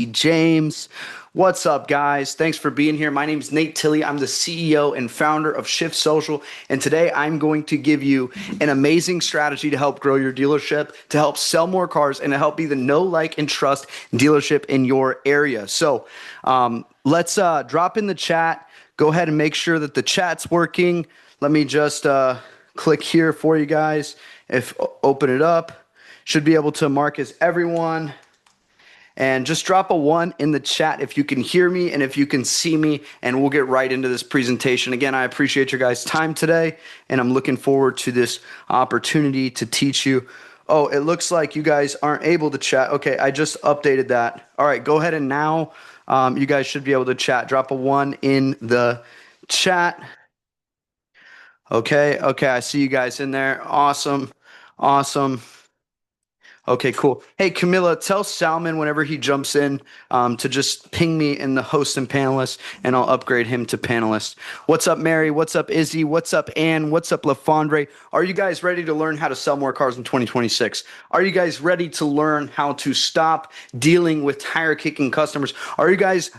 James. What's up, guys? Thanks for being here. My name is Nate Tilley. I'm the CEO and founder of Shift Social. And today I'm going to give you an amazing strategy to help grow your dealership, to help sell more cars, and to help be the know, like, and trust dealership in your area. So let's drop in the chat. Go ahead and make sure that the chat's working. Let me just click here for you guys. Open it up. Should be able to mark as everyone. And just drop a 1 in the chat if you can hear me and if you can see me, and we'll get right into this presentation. Again, I appreciate your guys' time today, and I'm looking forward to this opportunity to teach you. Oh, it looks like you guys aren't able to chat. Okay, I just updated that. All right, go ahead and now you guys should be able to chat. Drop a 1 in the chat. Okay, I see you guys in there. Awesome. Okay, cool. Hey, Camilla, tell Salman whenever he jumps in to just ping me in the host and panelist, and I'll upgrade him to panelist. What's up, Mary? What's up, Izzy? What's up, Ann? What's up, LaFondre? Are you guys ready to learn how to sell more cars in 2026? Are you guys ready to learn how to stop dealing with tire-kicking customers? Are you guys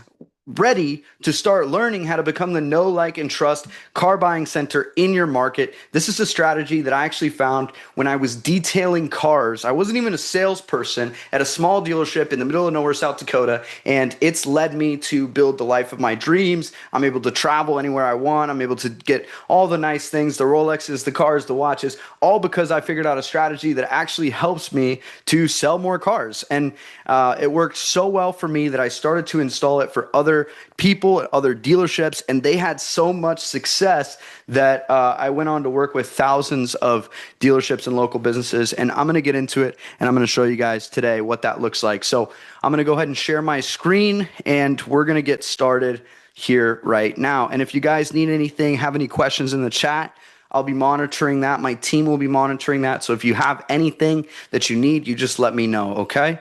ready to start learning how to become the know, like, and trust car buying center in your market? This is a strategy that I actually found when I was detailing cars. I wasn't even a salesperson at a small dealership in the middle of nowhere, South Dakota, and it's led me to build the life of my dreams. I'm able to travel anywhere I want. I'm able to get all the nice things, the Rolexes, the cars, the watches, all because I figured out a strategy that actually helps me to sell more cars. And it worked so well for me that I started to install it for other people at other dealerships, and they had so much success that I went on to work with thousands of dealerships and local businesses. And I'm going to get into it, and I'm going to show you guys today what that looks like. So I'm going to go ahead and share my screen, and we're going to get started here right now. And if you guys need anything, have any questions in the chat, I'll be monitoring that. My team will be monitoring that. So if you have anything that you need, you just let me know, okay?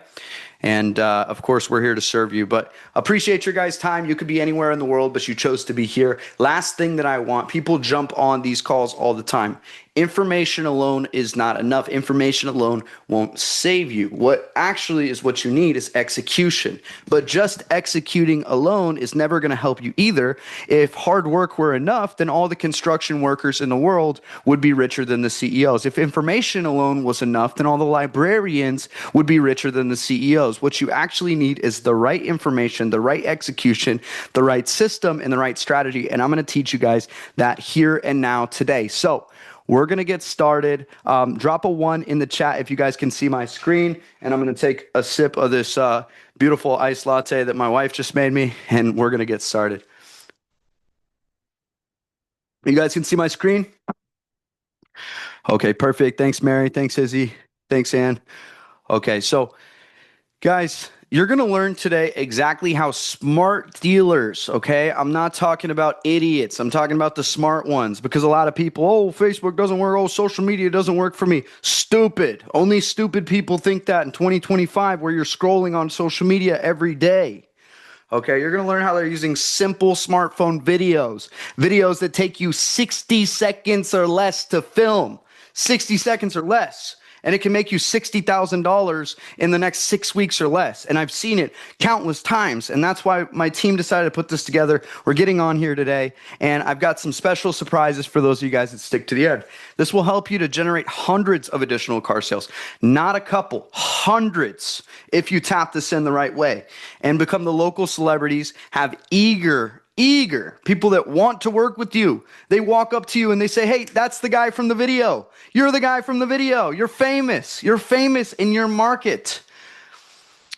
And of course, we're here to serve you. But appreciate your guys' time. You could be anywhere in the world, but you chose to be here. Last thing that I want, people jump on these calls all the time. Information alone is not enough. Information alone won't save you. What actually is what you need is execution. But just executing alone is never going to help you either. If hard work were enough, then all the construction workers in the world would be richer than the CEOs. If information alone was enough, then all the librarians would be richer than the CEOs. What you actually need is the right information, the right execution, the right system, and the right strategy. And I'm going to teach you guys that here and now today. So we're going to get started. Drop a 1 in the chat if you guys can see my screen. And I'm going to take a sip of this beautiful iced latte that my wife just made me, and we're going to get started. You guys can see my screen? Okay, perfect. Thanks, Mary. Thanks, Izzy. Thanks, Ann. Okay, so guys, you're going to learn today exactly how smart dealers, okay? I'm not talking about idiots. I'm talking about the smart ones, because a lot of people, oh, Facebook doesn't work. Oh, social media doesn't work for me. Stupid. Only stupid people think that in 2025, where you're scrolling on social media every day. Okay, you're going to learn how they're using simple smartphone videos that take you 60 seconds or less to film. 60 seconds or less. And it can make you $60,000 in the next 6 weeks or less. And I've seen it countless times. And that's why my team decided to put this together. We're getting on here today. And I've got some special surprises for those of you guys that stick to the end. This will help you to generate hundreds of additional car sales. Not a couple, hundreds, if you tap this in the right way. And become the local celebrities, have eager people that want to work with you. They walk up to you and they say, hey, that's the guy from the video. You're the guy from the video. You're famous. You're famous in your market.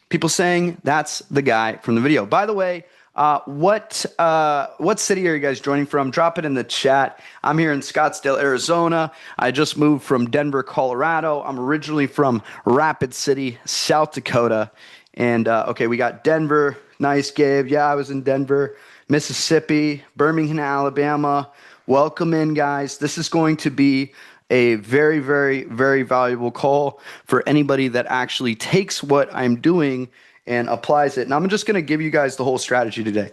People saying that's the guy from the video. By the way, what city are you guys joining from? Drop it in the chat. I'm here in Scottsdale, Arizona. I just moved from Denver, Colorado. I'm originally from Rapid City, South Dakota. And okay, we got Denver. Nice, Gabe. Yeah, I was in Denver. Mississippi, Birmingham, Alabama. Welcome in, guys. This is going to be a very, very, very valuable call for anybody that actually takes what I'm doing and applies it. And I'm just going to give you guys the whole strategy today.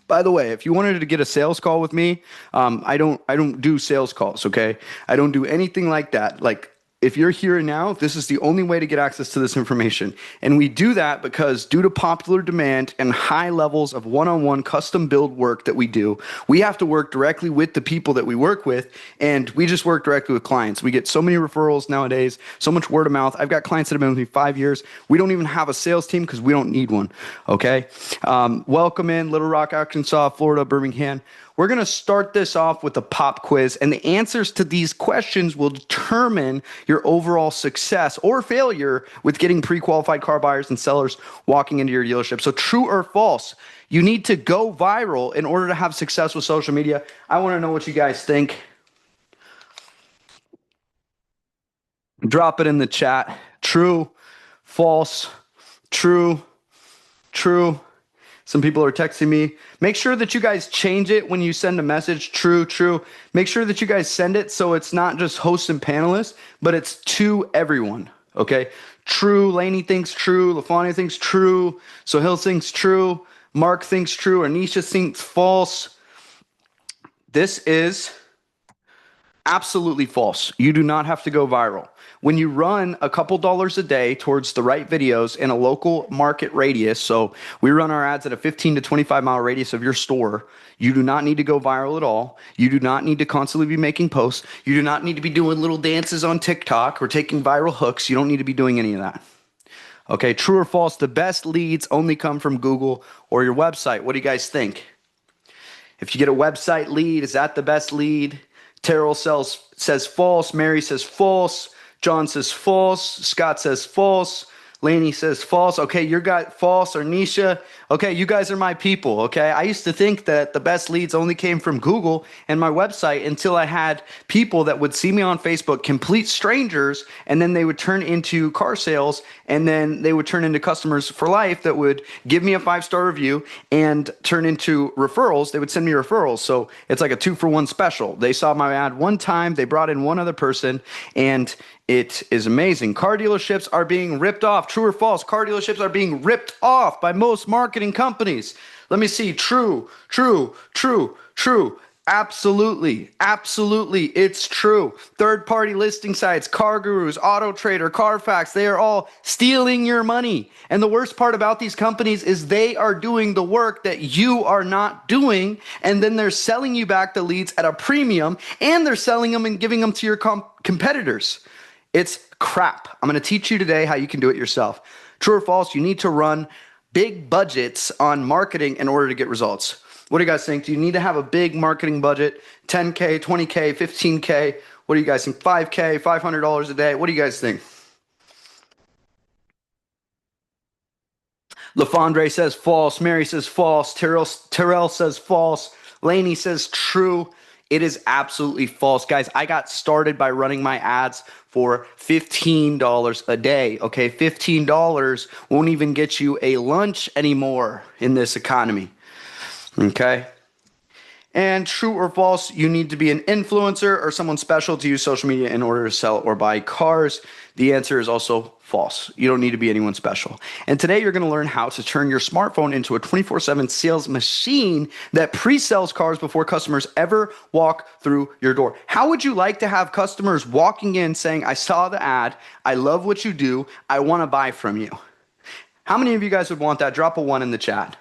By the way, if you wanted to get a sales call with me, I don't do sales calls, okay? I don't do anything like that. Like, if you're here now, this is the only way to get access to this information. And we do that because due to popular demand and high levels of one-on-one custom build work that we do, we have to work directly with the people that we work with, and we just work directly with clients. We get so many referrals nowadays, so much word of mouth. I've got clients that have been with me 5 years. We don't even have a sales team because we don't need one, okay? Welcome in Little Rock, Arkansas, Florida, Birmingham. We're going to start this off with a pop quiz, and the answers to these questions will determine your overall success or failure with getting pre-qualified car buyers and sellers walking into your dealership. So true or false, you need to go viral in order to have success with social media. I want to know what you guys think. Drop it in the chat. True, false, true, true. Some people are texting me. Make sure that you guys change it when you send a message. True, true. Make sure that you guys send it so it's not just hosts and panelists, but it's to everyone. Okay? True. Laney thinks true. LaFonia thinks true. Sohail thinks true. Mark thinks true. Anisha thinks false. This is absolutely false. You do not have to go viral. When you run a couple dollars a day towards the right videos in a local market radius, so we run our ads at a 15 to 25 mile radius of your store, you do not need to go viral at all. You do not need to constantly be making posts. You do not need to be doing little dances on TikTok or taking viral hooks. You don't need to be doing any of that. Okay, true or false, the best leads only come from Google or your website. What do you guys think? If you get a website lead, is that the best lead? Terrell says false. Mary says false. John says false. Scott says false. Laney says false. Okay, you got false. Or Nisha. Okay, you guys are my people. Okay, I used to think that the best leads only came from Google and my website until I had people that would see me on Facebook, complete strangers, and then they would turn into car sales, and then they would turn into customers for life that would give me a 5-star review and turn into referrals. They would send me referrals. So it's like a 2-for-1 special. They saw my ad one time, they brought in one other person, and it is amazing. Car dealerships are being ripped off. True or false? Car dealerships are being ripped off by most marketing companies. Let me see. True, true, true, true. Absolutely, absolutely, it's true. Third-party listing sites, Car Gurus, Auto Trader, Carfax, they are all stealing your money. And the worst part about these companies is they are doing the work that you are not doing, and then they're selling you back the leads at a premium, and they're selling them and giving them to your competitors. It's crap. I'm going to teach you today how you can do it yourself. True or false, you need to run big budgets on marketing in order to get results. What do you guys think? Do you need to have a big marketing budget? 10K, 20K, 15K? What do you guys think? 5K, $500 a day? What do you guys think? LaFondre says false. Mary says false. Terrell says false. Laney says true. It is absolutely false. Guys, I got started by running my ads for $15 a day. Okay, $15 won't even get you a lunch anymore in this economy. Okay. And true or false, you need to be an influencer or someone special to use social media in order to sell or buy cars. The answer is also false. You don't need to be anyone special. And today you're going to learn how to turn your smartphone into a 24/7 sales machine that pre-sells cars before customers ever walk through your door. How would you like to have customers walking in saying, I saw the ad, I love what you do, I want to buy from you? How many of you guys would want that? Drop a 1 in the chat.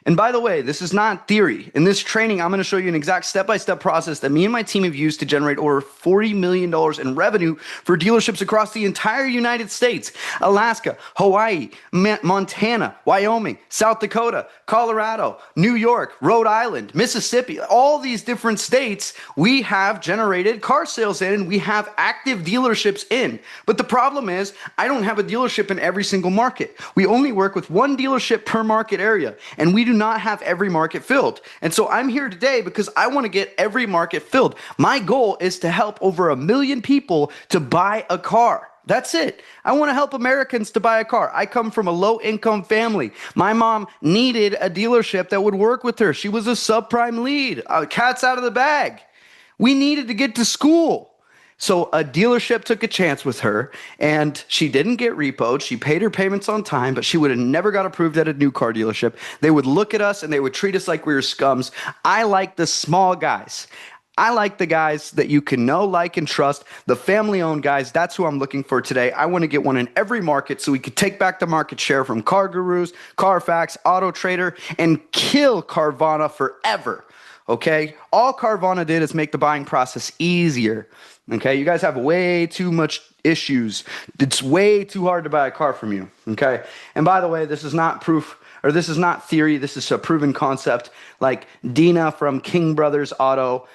And by the way, this is not theory. In this training, I'm going to show you an exact step-by-step process that me and my team have used to generate over $40 million in revenue for dealerships across the entire United States, Alaska, Hawaii, Montana, Wyoming, South Dakota, Colorado, New York, Rhode Island, Mississippi, all these different states we have generated car sales in, and we have active dealerships in. But the problem is, I don't have a dealership in every single market. We only work with one dealership per market area, and we do not have every market filled. And so I'm here today because I want to get every market filled. My goal is to help over 1 million people to buy a car. That's it. I want to help Americans to buy a car. I come from a low-income family. My mom needed a dealership that would work with her. She was a subprime lead. Cat's out of the bag. We needed to get to school. So a dealership took a chance with her, and she didn't get repoed. She paid her payments on time, but she would have never got approved at a new car dealership. They would look at us, and they would treat us like we were scums. I like the small guys. I like the guys that you can know, like, and trust, the family-owned guys. That's who I'm looking for today. I want to get one in every market so we could take back the market share from Car Gurus, Carfax, Auto Trader, and kill Carvana forever. Okay? All Carvana did is make the buying process easier. Okay? You guys have way too much issues. It's way too hard to buy a car from you. Okay? And by the way, this is not proof, or this is not theory, this is a proven concept. Like Dina from King Brothers Auto,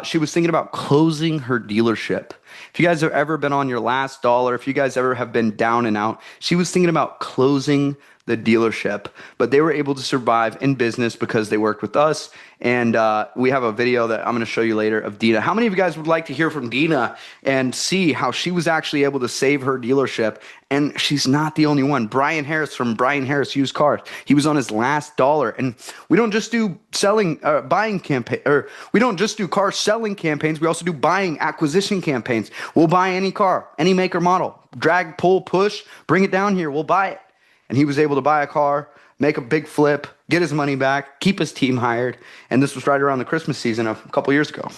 she was thinking about closing her dealership. If you guys have ever been on your last dollar, if you guys ever have been down and out, she was thinking about closing the dealership, but they were able to survive in business because they worked with us. And we have a video that I'm going to show you later of Dina. How many of you guys would like to hear from Dina and see how she was actually able to save her dealership? And she's not the only one. Brian Harris from Brian Harris Used Cars, he was on his last dollar. And we don't just do buying campaign, or we don't just do car selling campaigns. We also do buying acquisition campaigns. We'll buy any car, any make or model, drag, pull, push, bring it down here. We'll buy it. And he was able to buy a car, make a big flip, get his money back, keep his team hired. And this was right around the Christmas season of a couple years ago.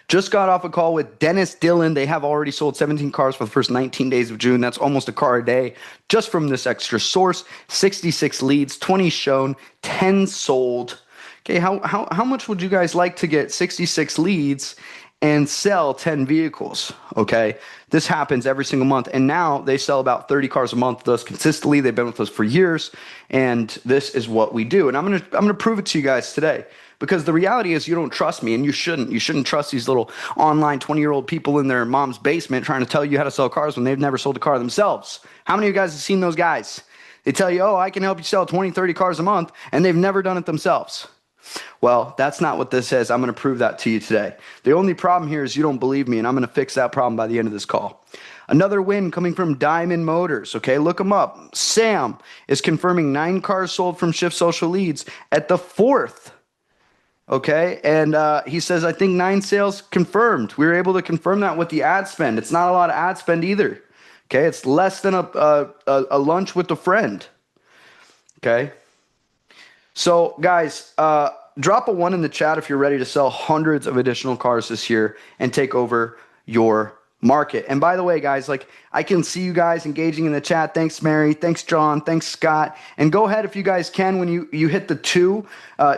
Just got off a call with Dennis Dillon. They have already sold 17 cars for the first 19 days of June. That's almost a car a day just from this extra source. 66 leads, 20 shown, 10 sold. Okay, how much would you guys like to get 66 leads and sell 10 vehicles? Okay, this happens every single month, and now they sell about 30 cars a month with us consistently. They've been with us for years, and this is what we do. And I'm gonna prove it to you guys today, because the reality is you don't trust me, and you shouldn't trust these little online 20-year-old people in their mom's basement trying to tell you how to sell cars when they've never sold a car themselves. How many of you guys have seen those guys? They tell you, oh, I can help you sell 20, 30 cars a month, and they've never done it themselves. Well, that's not what this is. I'm going to prove that to you today. The only problem here is you don't believe me, and I'm going to fix that problem by the end of this call. Another win coming from Diamond Motors. Okay, look them up. Sam is confirming 9 cars sold from Shift Social Leads at the 4th. Okay, and he says, I think 9 sales confirmed. We were able to confirm that with the ad spend. It's not a lot of ad spend either. Okay, it's less than a lunch with a friend. Okay. So, guys, drop a 1 in the chat if you're ready to sell hundreds of additional cars this year and take over your market. And by the way, guys, like, I can see you guys engaging in the chat. Thanks, Mary. Thanks, John. Thanks, Scott. And go ahead if you guys can, when you hit the 2,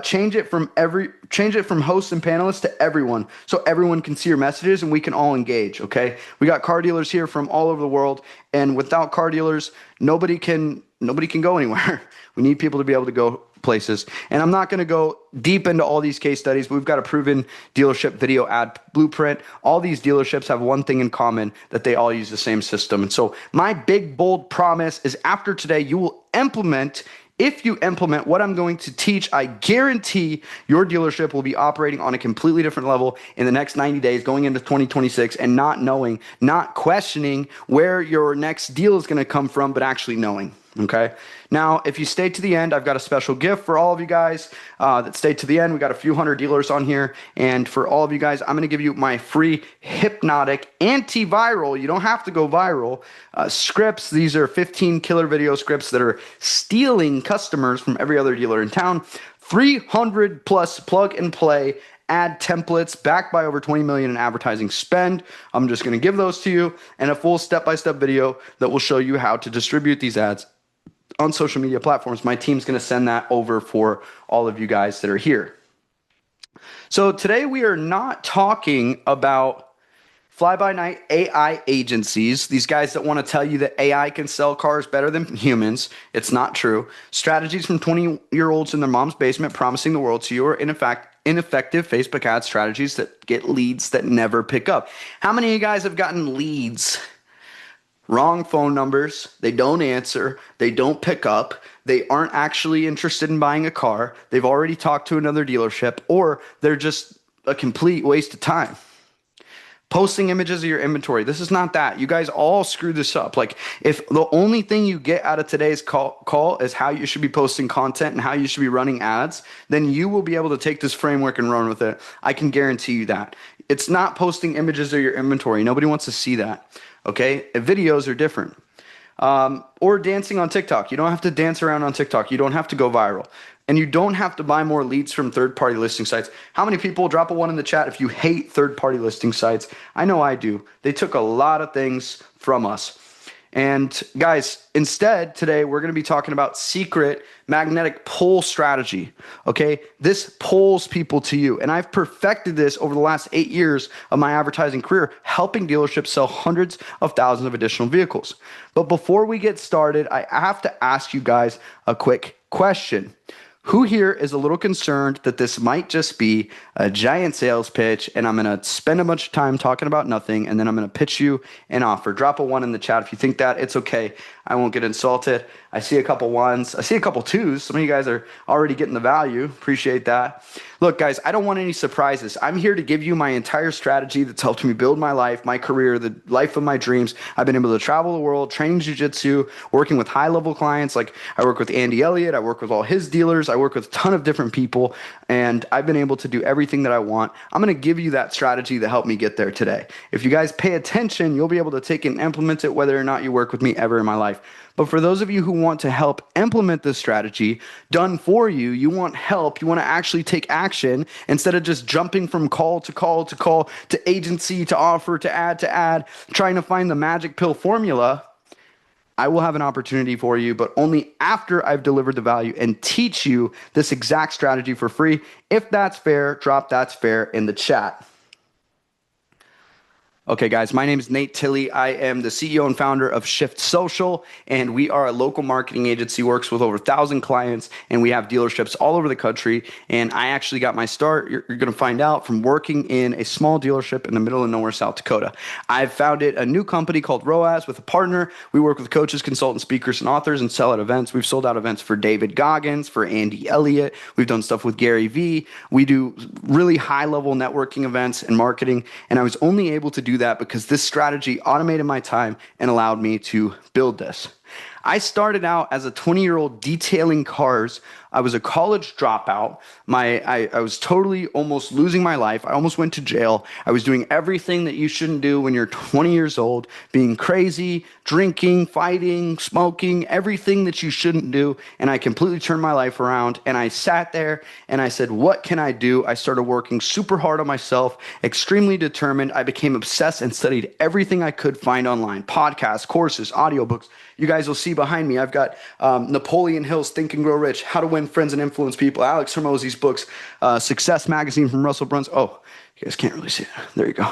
change it from hosts and panelists to everyone, so everyone can see your messages and we can all engage. Okay, we got car dealers here from all over the world, and without car dealers, nobody can go anywhere. We need people to be able to go places. And I'm not going to go deep into all these case studies, but we've got a proven dealership video ad blueprint. All these dealerships have one thing in common, that they all use the same system. And so my big, bold promise is, after today, you will implement. If you implement what I'm going to teach, I guarantee your dealership will be operating on a completely different level in the next 90 days going into 2026, and not questioning where your next deal is going to come from, but actually knowing. Okay. Now, if you stay to the end, I've got a special gift for all of you guys that stayed to the end. We got a few hundred dealers on here. And for all of you guys, I'm going to give you my free hypnotic antiviral. You don't have to go viral scripts. These are 15 killer video scripts that are stealing customers from every other dealer in town. 300 plus plug and play ad templates backed by over 20 million in advertising spend. I'm just going to give those to you, and a full step-by-step video that will show you how to distribute these ads on social media platforms. My team's going to send that over for all of you guys that are here. So today we are not talking about fly-by-night AI agencies, these guys that want to tell you that AI can sell cars better than humans. It's not true. Strategies from 20-year-olds in their mom's basement promising the world to you, are ineffective Facebook ad strategies that get leads that never pick up. How many of you guys have gotten leads? Wrong phone numbers, they don't answer, they don't pick up, they aren't actually interested in buying a car, they've already talked to another dealership, or they're just a complete waste of time. Posting images of your inventory. This is not that. You guys all screw this up. Like, if the only thing you get out of today's call is how you should be posting content and how you should be running ads, then you will be able to take this framework and run with it. I can guarantee you that. It's not posting images of your inventory. Nobody wants to see that. Okay? Videos are different. or dancing on TikTok. You don't have to dance around on TikTok. You don't have to go viral. And you don't have to buy more leads from third-party listing sites. How many people, drop a one in the chat if you hate third-party listing sites? I know I do. They took a lot of things from us. And guys, instead today we're going to be talking about secret magnetic pull strategy. Okay, this pulls people to you, and I've perfected this over the last 8 years of my advertising career, helping dealerships sell hundreds of thousands of additional vehicles. But before we get started, I have to ask you guys a quick question. Who here is a little concerned that this might just be a giant sales pitch and I'm going to spend a bunch of time talking about nothing and then I'm going to pitch you an offer? Drop a one in the chat if you think that. It's okay. I won't get insulted. I see a couple ones. I see a couple twos. Some of you guys are already getting the value. Appreciate that. Look, guys, I don't want any surprises. I'm here to give you my entire strategy that's helped me build my life, my career, the life of my dreams. I've been able to travel the world, training jiu-jitsu, working with high-level clients. Like I work with Andy Elliott. I work with all his dealers. I work with a ton of different people, and I've been able to do everything that I want. I'm going to give you that strategy that helped me get there today. If you guys pay attention, you'll be able to take and implement it whether or not you work with me ever in my life. But for those of you who want to help implement this strategy done for you, you want help, you want to actually take action instead of just jumping from call to call to call to agency to offer to ad, trying to find the magic pill formula, I will have an opportunity for you, but only after I've delivered the value and teach you this exact strategy for free. If that's fair, drop that's fair in the chat. Okay, guys, my name is Nate Tilley. I am the CEO and founder of Shift Social, and we are a local marketing agency, works with over 1,000 clients, and we have dealerships all over the country. And I actually got my start, you're going to find out, from working in a small dealership in the middle of nowhere, South Dakota. I've founded a new company called ROAS with a partner. We work with coaches, consultants, speakers, and authors and sell at events. We've sold out events for David Goggins, for Andy Elliott. We've done stuff with Gary Vee. We do really high-level networking events and marketing, and I was only able to do that because this strategy automated my time and allowed me to build this. I started out as a 20-year-old detailing cars. I was a college dropout. I was totally almost losing my life. I almost went to jail. I was doing everything that you shouldn't do when you're 20 years old, being crazy, drinking, fighting, smoking, everything that you shouldn't do. And I completely turned my life around. And I sat there and I said, what can I do? I started working super hard on myself, extremely determined. I became obsessed and studied everything I could find online, podcasts, courses, audiobooks. You guys will see behind me, I've got Napoleon Hill's Think and Grow Rich, How to Win Friends and Influence People, Alex Hormozzi's books, Success Magazine from Russell Brunson. Oh, you guys can't really see it. There you go.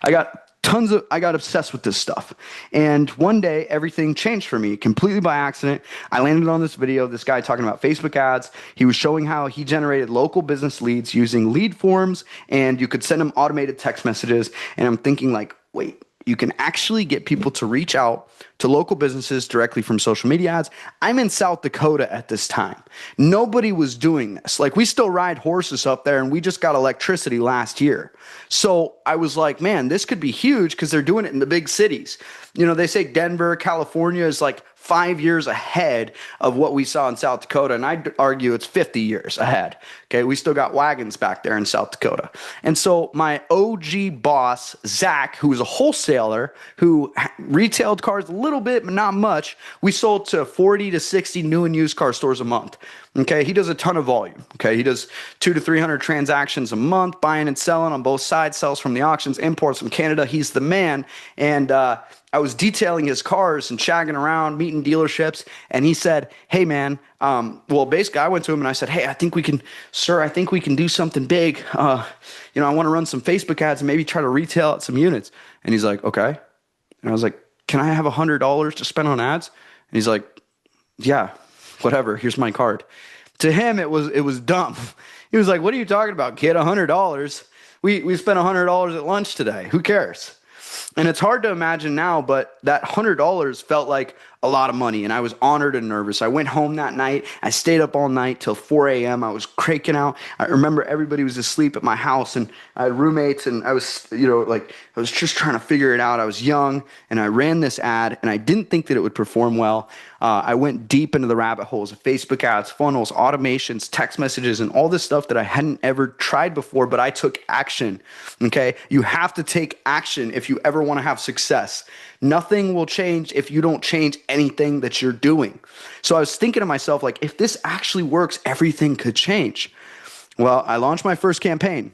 I got obsessed with this stuff. And one day, everything changed for me completely by accident. I landed on this video, this guy talking about Facebook ads. He was showing how he generated local business leads using lead forms, and you could send them automated text messages. And I'm thinking like, wait, you can actually get people to reach out to local businesses directly from social media ads. I'm in South Dakota at this time. Nobody was doing this. Like, we still ride horses up there, and we just got electricity last year. So I was like, man, this could be huge because they're doing it in the big cities. You know, they say Denver, California is like 5 years ahead of what we saw in South Dakota, and I'd argue it's 50 years ahead. Okay, we still got wagons back there in South Dakota. And so my OG boss, Zach, who was a wholesaler, who retailed cars a little bit, but not much, we sold to 40 to 60 new and used car stores a month. Okay, he does a ton of volume. Okay, he does 200 to 300 transactions a month, buying and selling on both sides, sells from the auctions, imports from Canada. He's the man. And I was detailing his cars and shagging around, meeting dealerships, and he said, hey, man, well, basically, I went to him and I said, hey, I think we can do something big. I want to run some Facebook ads and maybe try to retail at some units. And he's like, okay. And I was like, can I have $100 to spend on ads? And he's like, yeah, whatever, here's my card. To him, it was dumb. He was like, what are you talking about, kid? $100? We spent $100 at lunch today. Who cares? And it's hard to imagine now, but that $100 felt like a lot of money, and I was honored and nervous. I went home that night. I stayed up all night till 4 a.m. I was cranking out. I remember everybody was asleep at my house, and I had roommates, and I was, I was just trying to figure it out. I was young, and I ran this ad, and I didn't think that it would perform well. I went deep into the rabbit holes of Facebook ads, funnels, automations, text messages, and all this stuff that I hadn't ever tried before, but I took action, okay? You have to take action if you ever want to have success. Nothing will change if you don't change anything that you're doing. So I was thinking to myself, like, if this actually works, everything could change. Well, I launched my first campaign.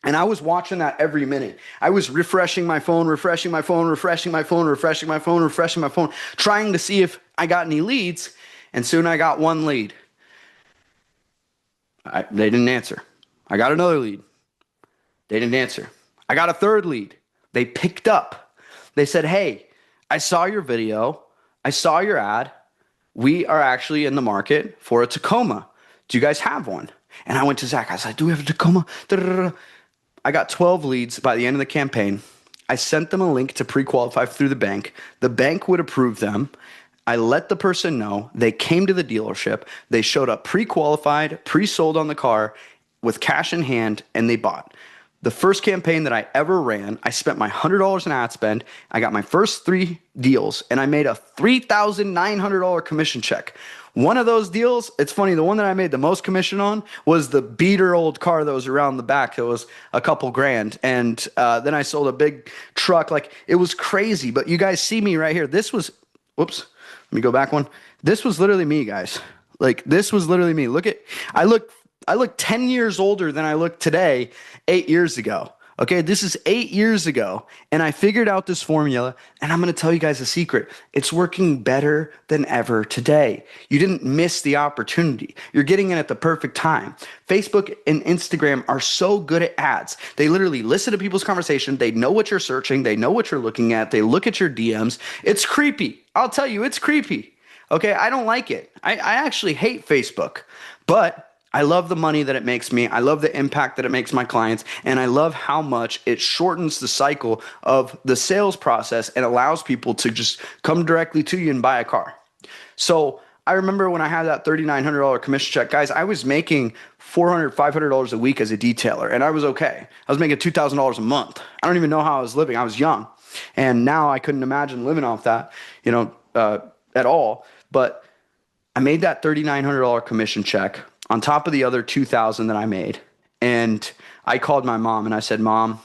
And I was watching that every minute. I was refreshing my phone, refreshing my phone, refreshing my phone, refreshing my phone, refreshing my phone, trying to see if I got any leads. And soon I got one lead. They didn't answer. I got another lead. They didn't answer. I got a third lead. They picked up. They said, hey, I saw your video. I saw your ad. We are actually in the market for a Tacoma. Do you guys have one? And I went to Zach. I was like, do we have a Tacoma? Da-da-da-da. I got 12 leads by the end of the campaign. I sent them a link to pre-qualify through the bank. The bank would approve them. I let the person know. They came to the dealership. They showed up pre-qualified, pre-sold on the car with cash in hand, and they bought. The first campaign that I ever ran, I spent my $100 in ad spend. I got my first 3 deals, and I made a $3,900 commission check. One of those deals, it's funny, the one that I made the most commission on was the beater old car that was around the back. It was a couple grand. And then I sold a big truck. Like, it was crazy. But you guys see me right here. This was, whoops, let me go back one. This was literally me, guys. Like, this was literally me. Look at, I look 10 years older than I look today, 8 years ago. Okay, this is 8 years ago, and I figured out this formula, and I'm going to tell you guys a secret. It's working better than ever today. You didn't miss the opportunity. You're getting it at the perfect time. Facebook and Instagram are so good at ads. They literally listen to people's conversation. They know what you're searching. They know what you're looking at. They look at your DMs. It's creepy. I'll tell you, it's creepy. Okay, I don't like it. I actually hate Facebook, but I love the money that it makes me. I love the impact that it makes my clients. And I love how much it shortens the cycle of the sales process and allows people to just come directly to you and buy a car. So I remember when I had that $3,900 commission check, guys, I was making $400, $500 a week as a detailer, and I was okay. I was making $2,000 a month. I don't even know how I was living. I was young. And now I couldn't imagine living off that, at all. But I made that $3,900 commission check on top of the other $2,000 that I made. And I called my mom and I said, Mom,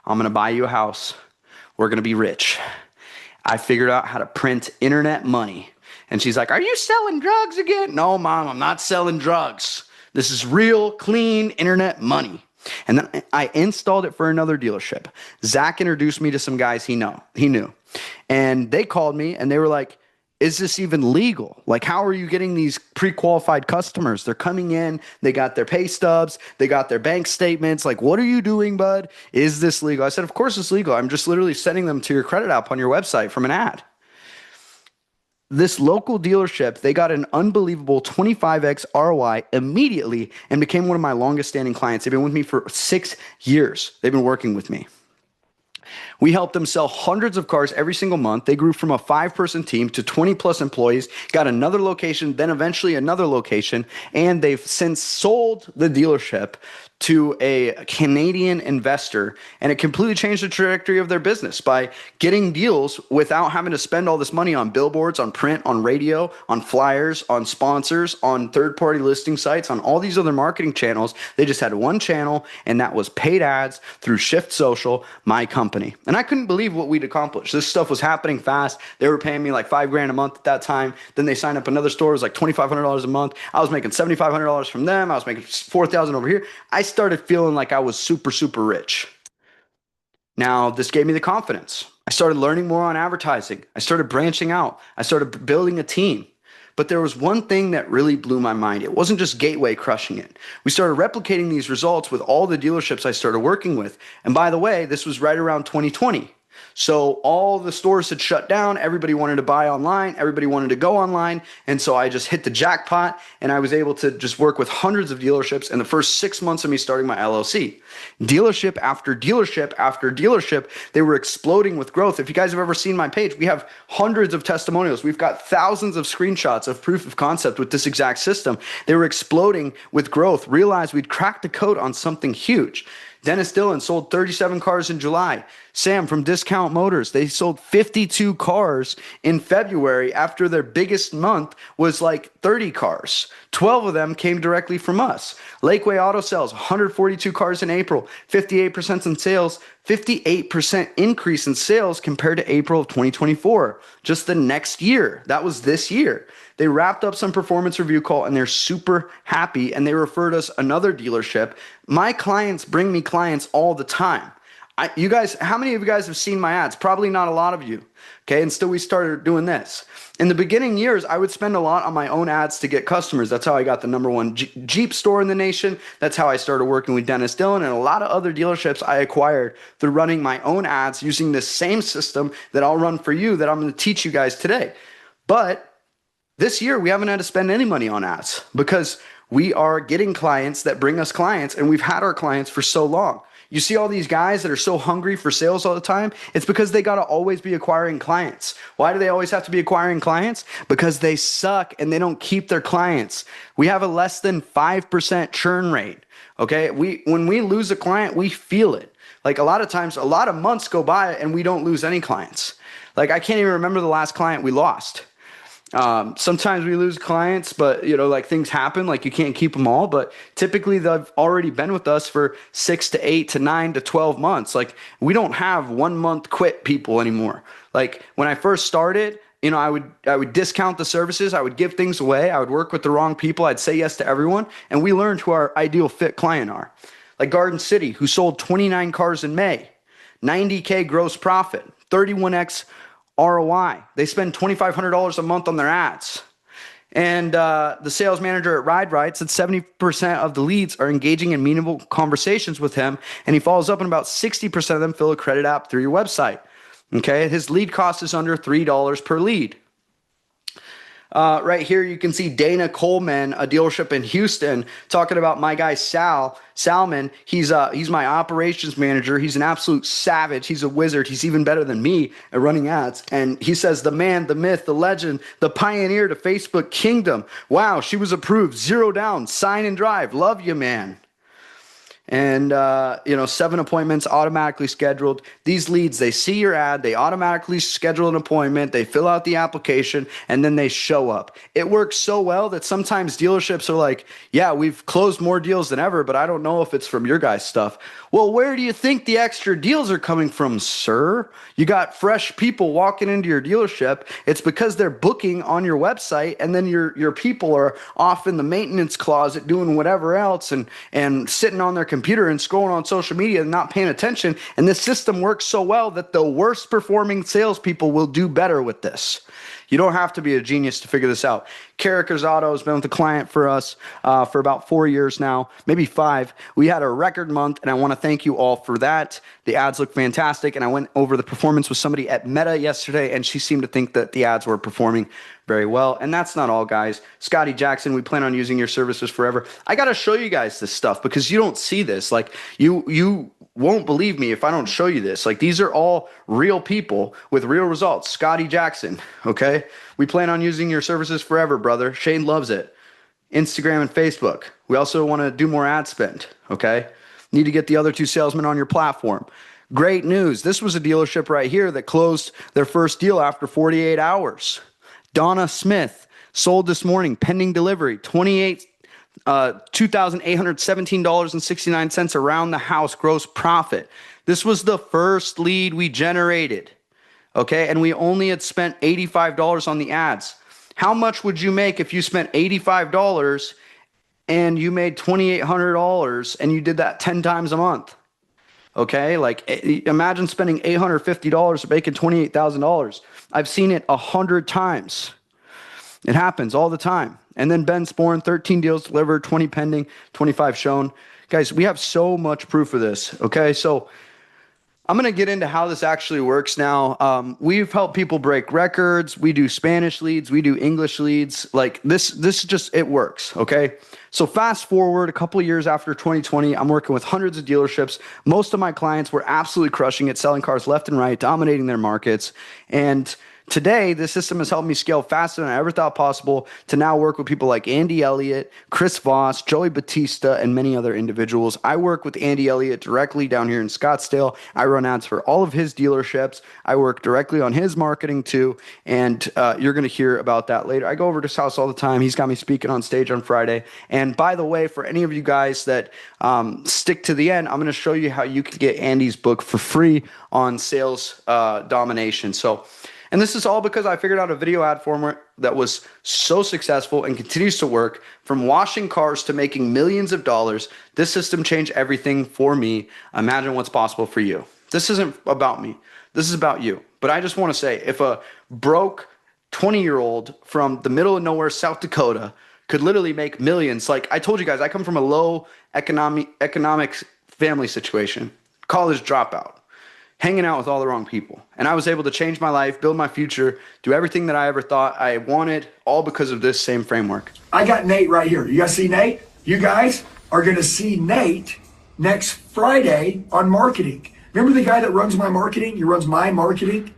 I'm going to buy you a house. We're going to be rich. I figured out how to print internet money. And she's like, are you selling drugs again? No, Mom, I'm not selling drugs. This is real, clean internet money. And then I installed it for another dealership. Zach introduced me to some guys he knew. And they called me and they were like, is this even legal? Like, how are you getting these pre-qualified customers? They're coming in, they got their pay stubs, they got their bank statements. Like, what are you doing, bud? Is this legal? I said, of course it's legal. I'm just literally sending them to your credit app on your website from an ad. This local dealership, they got an unbelievable 25x ROI immediately and became one of my longest standing clients. They've been with me for 6 years. They've been working with me. We helped them sell hundreds of cars every single month. They grew from a 5-person team to 20 plus employees, got another location, then eventually another location, and they've since sold the dealership to a Canadian investor, and it completely changed the trajectory of their business by getting deals without having to spend all this money on billboards, on print, on radio, on flyers, on sponsors, on third-party listing sites, on all these other marketing channels. They just had one channel, and that was paid ads through Shift Social, my company. And I couldn't believe what we'd accomplished. This stuff was happening fast. They were paying me like $5,000 a month at that time. Then they signed up another store. It was like $2,500 a month. I was making $7,500 from them. I was making $4,000 over here. I started feeling like I was super, super rich. Now, this gave me the confidence. I started learning more on advertising. I started branching out. I started building a team. But there was one thing that really blew my mind. It wasn't just Gateway crushing it. We started replicating these results with all the dealerships I started working with. And by the way, this was right around 2020. So all the stores had shut down. Everybody wanted to buy online. Everybody wanted to go online. And so I just hit the jackpot and I was able to just work with hundreds of dealerships in the first 6 months of me starting my LLC. Dealership after dealership after dealership, they were exploding with growth. If you guys have ever seen my page, we have hundreds of testimonials. We've got thousands of screenshots of proof of concept with this exact system. They were exploding with growth. Realized we'd cracked the code on something huge. Dennis Dillon sold 37 cars in July. Sam from Discount Motors, they sold 52 cars in February after their biggest month was like 30 cars. 12 of them came directly from us. Lakeway Auto Sales, 142 cars in April, 58% in sales, 58% increase in sales compared to April of 2024, just the next year. That was this year. They wrapped up some performance review call and they're super happy and they referred us another dealership. My clients bring me clients all the time. You guys, how many of you guys have seen my ads? Probably not a lot of you. Okay. And still we started doing this. In the beginning years, I would spend a lot on my own ads to get customers. That's how I got the number one Jeep store in the nation. That's how I started working with Dennis Dillon and a lot of other dealerships I acquired through running my own ads using the same system that I'll run for you that I'm going to teach you guys today. But this year, we haven't had to spend any money on ads because we are getting clients that bring us clients, and we've had our clients for so long. You see all these guys that are so hungry for sales all the time? It's because they got to always be acquiring clients. Why do they always have to be acquiring clients? Because they suck and they don't keep their clients. We have a less than 5% churn rate. Okay. When we lose a client, we feel it. Like a lot of times, a lot of months go by and we don't lose any clients. Like I can't even remember the last client we lost. Sometimes we lose clients, but like things happen, like you can't keep them all, but typically they've already been with us for 6 to 8 to 9 to 12 months. Like we don't have 1 month quit people anymore. Like when I first started, I would discount the services. I would give things away. I would work with the wrong people. I'd say yes to everyone. And we learned who our ideal fit client are. Like Garden City, who sold 29 cars in May, 90K gross profit, 31X ROI. They spend $2,500 a month on their ads. And the sales manager at RideRight said 70% of the leads are engaging in meaningful conversations with him. And he follows up and about 60% of them fill a credit app through your website. Okay. His lead cost is under $3 per lead. Right here, you can see Dana Coleman, a dealership in Houston, talking about my guy Salman. He's my operations manager. He's an absolute savage. He's a wizard. He's even better than me at running ads. And he says, the man, the myth, the legend, the pioneer to Facebook kingdom. Wow, she was approved. 0 down, sign and drive. Love you, man. And, 7 appointments automatically scheduled. These leads, they see your ad, they automatically schedule an appointment, they fill out the application, and then they show up. It works so well that sometimes dealerships are like, yeah, we've closed more deals than ever, but I don't know if it's from your guys' stuff. Well, where do you think the extra deals are coming from, sir? You got fresh people walking into your dealership. It's because they're booking on your website, and then your people are off in the maintenance closet doing whatever else and sitting on their computer and scrolling on social media and not paying attention. And this system works so well that the worst performing salespeople will do better with this. You don't have to be a genius to figure this out. Carrickers Auto has been with the client for us for about 4 years now, maybe 5. We had a record month, and I want to thank you all for that. The ads look fantastic, and I went over the performance with somebody at Meta yesterday, and she seemed to think that the ads were performing very well. And that's not all, guys. Scotty Jackson, we plan on using your services forever. I got to show you guys this stuff because you don't see this. Like you won't believe me if I don't show you this. Like these are all real people with real results. Scotty Jackson, okay? We plan on using your services forever, brother. Shane loves it. Instagram and Facebook. We also want to do more ad spend, okay? Need to get the other 2 salesmen on your platform. Great news. This was a dealership right here that closed their first deal after 48 hours. Donna Smith sold this morning, pending delivery, $2,817.69 around the house gross profit. This was the first lead we generated, okay? And we only had spent $85 on the ads. How much would you make if you spent $85 and you made $2,800 and you did that 10 times a month? Okay, like imagine spending $850 making $28,000. I've seen it 100 times. It happens all the time. And then Ben Sporn, 13 deals delivered, 20 pending, 25 shown. Guys, we have so much proof of this. Okay, so I'm going to get into how this actually works now. We've helped people break records. We do Spanish leads. We do English leads. Like this just, it works. Okay. So fast forward a couple of years after 2020, I'm working with hundreds of dealerships. Most of my clients were absolutely crushing it, selling cars left and right, dominating their markets. And Today, this system has helped me scale faster than I ever thought possible to now work with people like Andy Elliott, Chris Voss, Joey Batista, and many other individuals. I work with Andy Elliott directly down here in Scottsdale. I run ads for all of his dealerships. I work directly on his marketing too, and you're going to hear about that later. I go over to his house all the time. He's got me speaking on stage on Friday. And by the way, for any of you guys that stick to the end, I'm going to show you how you can get Andy's book for free on sales domination. And this is all because I figured out a video ad format that was so successful and continues to work. From washing cars to making millions of dollars, this system changed everything for me. Imagine what's possible for you. This isn't about me. This is about you. But I just want to say, if a broke 20-year-old from the middle of nowhere, South Dakota, could literally make millions. Like I told you guys, I come from a low economic family situation, college dropout, hanging out with all the wrong people. And I was able to change my life, build my future, do everything that I ever thought I wanted, all because of this same framework. I got Nate right here. You guys see Nate? You guys are going to see Nate next Friday on marketing. Remember the guy that runs my marketing? He runs my marketing.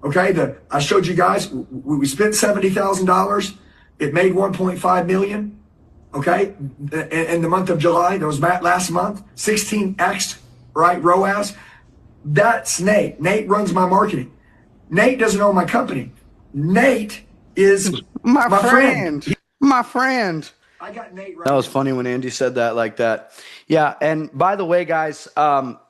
Okay, I showed you guys, we spent $70,000. It made 1.5 million. Okay, in the month of July, that was last month, 16x, right, ROAS. That's Nate. Nate runs my marketing. Nate doesn't own my company. Nate is my friend. My friend. I got Nate right. That was funny when Andy said that like that. Yeah, and by the way, guys,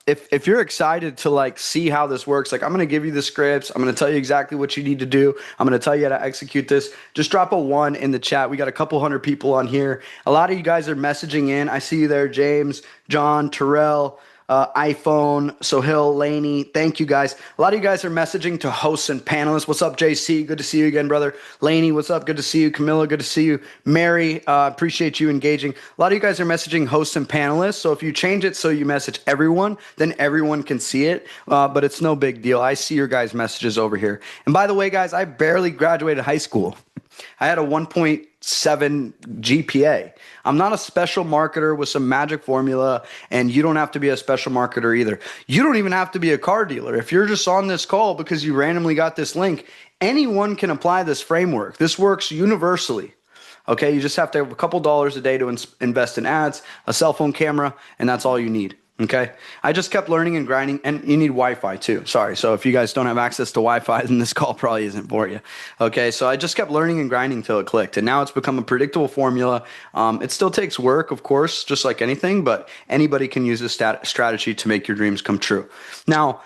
if you're excited to like see how this works, like I'm going to give you the scripts. I'm going to tell you exactly what you need to do. I'm going to tell you how to execute this. Just drop a 1 in the chat. We got a couple hundred people on here. A lot of you guys are messaging in. I see you there, James, John, Terrell, iPhone, Sohail, Laney. Thank you guys. A lot of you guys are messaging to hosts and panelists. What's up, JC? Good to see you again, brother. Laney, what's up? Good to see you. Camilla, good to see you. Mary, appreciate you engaging. A lot of you guys are messaging hosts and panelists. So if you change it so you message everyone, then everyone can see it. But it's no big deal. I see your guys' messages over here. And by the way, guys, I barely graduated high school. I had a 1.7 GPA. I'm not a special marketer with some magic formula, and you don't have to be a special marketer either. You don't even have to be a car dealer. If you're just on this call because you randomly got this link, anyone can apply this framework. This works universally. Okay, you just have to have a couple dollars a day to invest in ads, a cell phone camera, and that's all you need. Okay, I just kept learning and grinding, and you need Wi-Fi too. Sorry, so if you guys don't have access to Wi-Fi, then this call probably isn't for you. Okay, so I just kept learning and grinding till it clicked, and now it's become a predictable formula. It still takes work, of course, just like anything, but anybody can use this strategy to make your dreams come true. Now,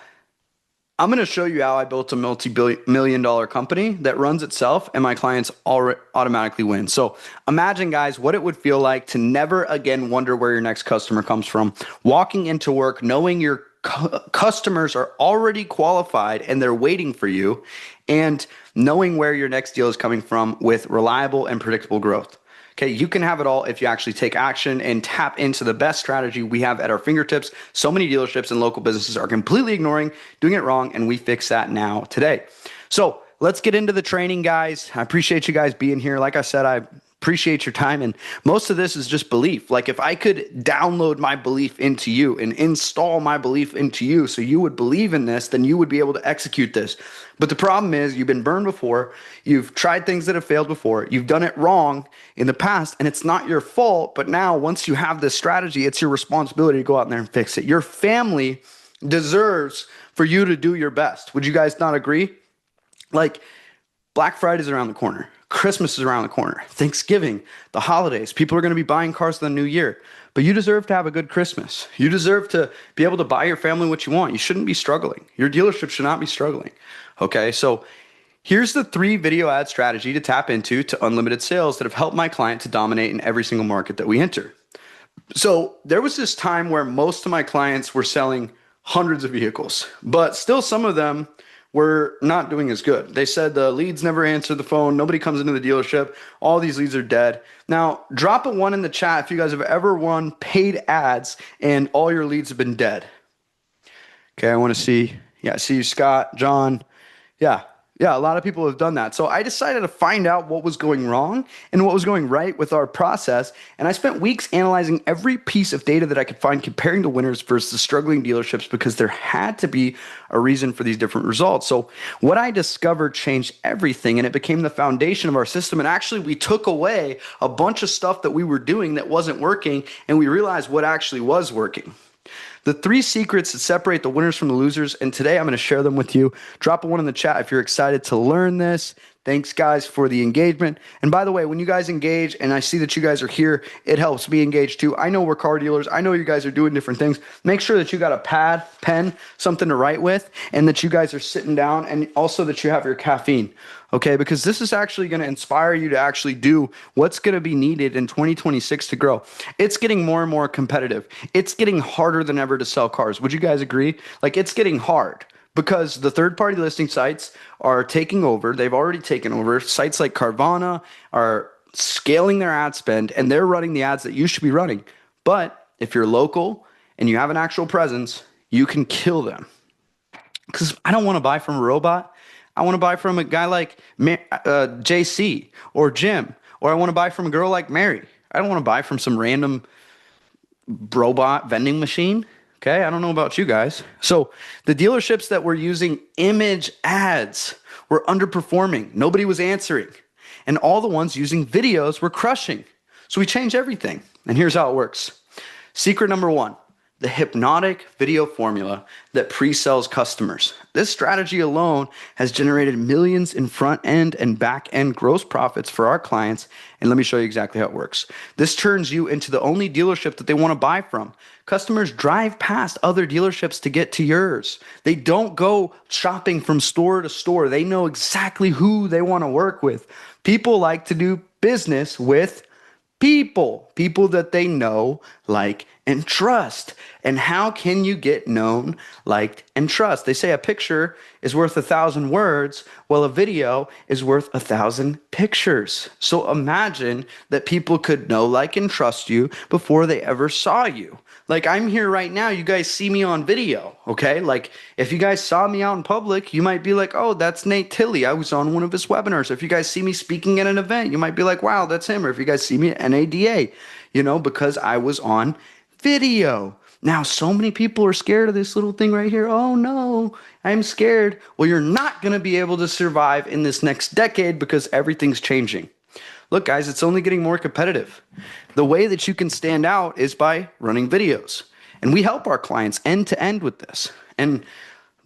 I'm going to show you how I built a multi-million-dollar company that runs itself and my clients automatically win. So imagine, guys, what it would feel like to never again wonder where your next customer comes from. Walking into work knowing your customers are already qualified and they're waiting for you, and knowing where your next deal is coming from with reliable and predictable growth. Okay, you can have it all if you actually take action and tap into the best strategy we have at our fingertips. So many dealerships and local businesses are completely ignoring, doing it wrong, and we fix that now today. So let's get into the training, guys. I appreciate you guys being here. Like I said, I appreciate your time, and most of this is just belief. Like if I could download my belief into you and install my belief into you so you would believe in this, then you would be able to execute this. But the problem is you've been burned before, you've tried things that have failed before, you've done it wrong in the past, and it's not your fault. But now once you have this strategy, it's your responsibility to go out there and fix it. Your family deserves for you to do your best. Would you guys not agree? Like Black Friday is around the corner. Christmas is around the corner. Thanksgiving, the holidays, people are going to be buying cars for the new year. But you deserve to have a good Christmas. You deserve to be able to buy your family what you want. You shouldn't be struggling. Your dealership should not be struggling. Okay, so here's the 3 video ad strategy to tap into to unlimited sales that have helped my client to dominate in every single market that we enter. So there was this time where most of my clients were selling hundreds of vehicles, but still some of them were not doing as good. They said the leads never answer the phone. Nobody comes into the dealership. All these leads are dead. Now, drop a 1 in the chat if you guys have ever won paid ads and all your leads have been dead. Okay, I want to see. Yeah, I see you, Scott, John. Yeah, Yeah, a lot of people have done that. So I decided to find out what was going wrong and what was going right with our process. And I spent weeks analyzing every piece of data that I could find, comparing the winners versus the struggling dealerships, because there had to be a reason for these different results. So what I discovered changed everything, and it became the foundation of our system. And actually, we took away a bunch of stuff that we were doing that wasn't working, and we realized what actually was working. The three secrets that separate the winners from the losers, and today I'm going to share them with you. Drop a one in the chat if you're excited to learn this. Thanks, guys, for the engagement. And by the way, when you guys engage and I see that you guys are here, it helps me engage too. I know we're car dealers. I know you guys are doing different things. Make sure that you got a pad, pen, something to write with, and that you guys are sitting down, and also that you have your caffeine. Okay, because this is actually going to inspire you to actually do what's going to be needed in 2026 to grow. It's getting more and more competitive. It's getting harder than ever to sell cars. Would you guys agree? Like, it's getting hard because the third party listing sites are taking over. They've already taken over. Sites like Carvana are scaling their ad spend, and they're running the ads that you should be running. But if you're local and you have an actual presence, you can kill them. Because I don't want to buy from a robot. I want to buy from a guy like JC or Jim, or I want to buy from a girl like Mary. I don't want to buy from some random robot vending machine. Okay, I don't know about you guys. So the dealerships that were using image ads were underperforming. Nobody was answering. And all the ones using videos were crushing. So we changed everything. And here's how it works. Secret number one: the hypnotic video formula that pre-sells customers. This strategy alone has generated millions in front end and back end gross profits for our clients. And let me show you exactly how it works. This turns you into the only dealership that they want to buy from. Customers drive past other dealerships to get to yours. They don't go shopping from store to store. They know exactly who they want to work with. People like to do business with people that they know, like, and trust. And how can you get known, liked, and trust? They say a picture is worth 1,000 words. Well, a video is worth 1,000 pictures. So imagine that people could know, like, and trust you before they ever saw you. Like, I'm here right now, you guys see me on video, okay? Like, if you guys saw me out in public, you might be like, oh, that's Nate Tilley. I was on one of his webinars. If you guys see me speaking at an event, you might be like, wow, that's him. Or if you guys see me at NADA, because I was on video. Now, so many people are scared of this little thing right here. Oh no, I'm scared. Well, you're not going to be able to survive in this next decade because everything's changing. Look, guys, it's only getting more competitive. The way that you can stand out is by running videos. And we help our clients end to end with this. And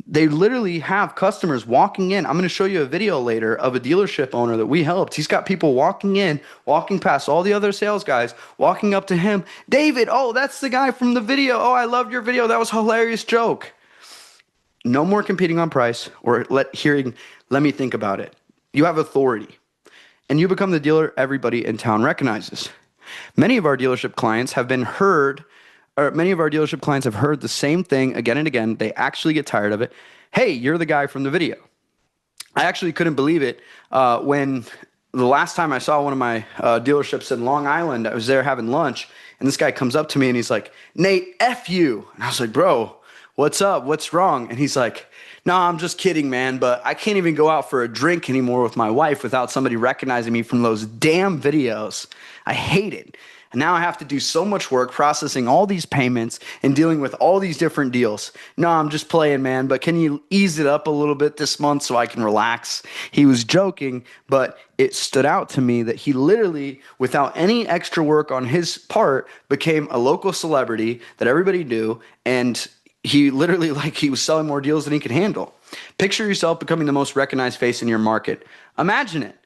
they literally have customers walking in. I'm going to show you a video later of a dealership owner that we helped. He's got people walking in, walking past all the other sales guys, walking up to him. David, oh, that's the guy from the video. Oh, I loved your video. That was a hilarious joke. No more competing on price or let me think about it. You have authority. And you become the dealer everybody in town recognizes. Many of our dealership clients have heard the same thing again and again. They actually get tired of it. Hey, you're the guy from the video. I actually couldn't believe it when the last time I saw one of my dealerships in Long Island. I was there having lunch, and this guy comes up to me and he's like, Nate, F you. And I was like, bro, what's up? What's wrong? And he's like, no, I'm just kidding, man, but I can't even go out for a drink anymore with my wife without somebody recognizing me from those damn videos. I hate it. And now I have to do so much work processing all these payments and dealing with all these different deals. No, I'm just playing, man, but can you ease it up a little bit this month so I can relax? He was joking, but it stood out to me that he literally, without any extra work on his part, became a local celebrity that everybody knew, and he literally, he was selling more deals than he could handle. Picture yourself becoming the most recognized face in your market. Imagine it.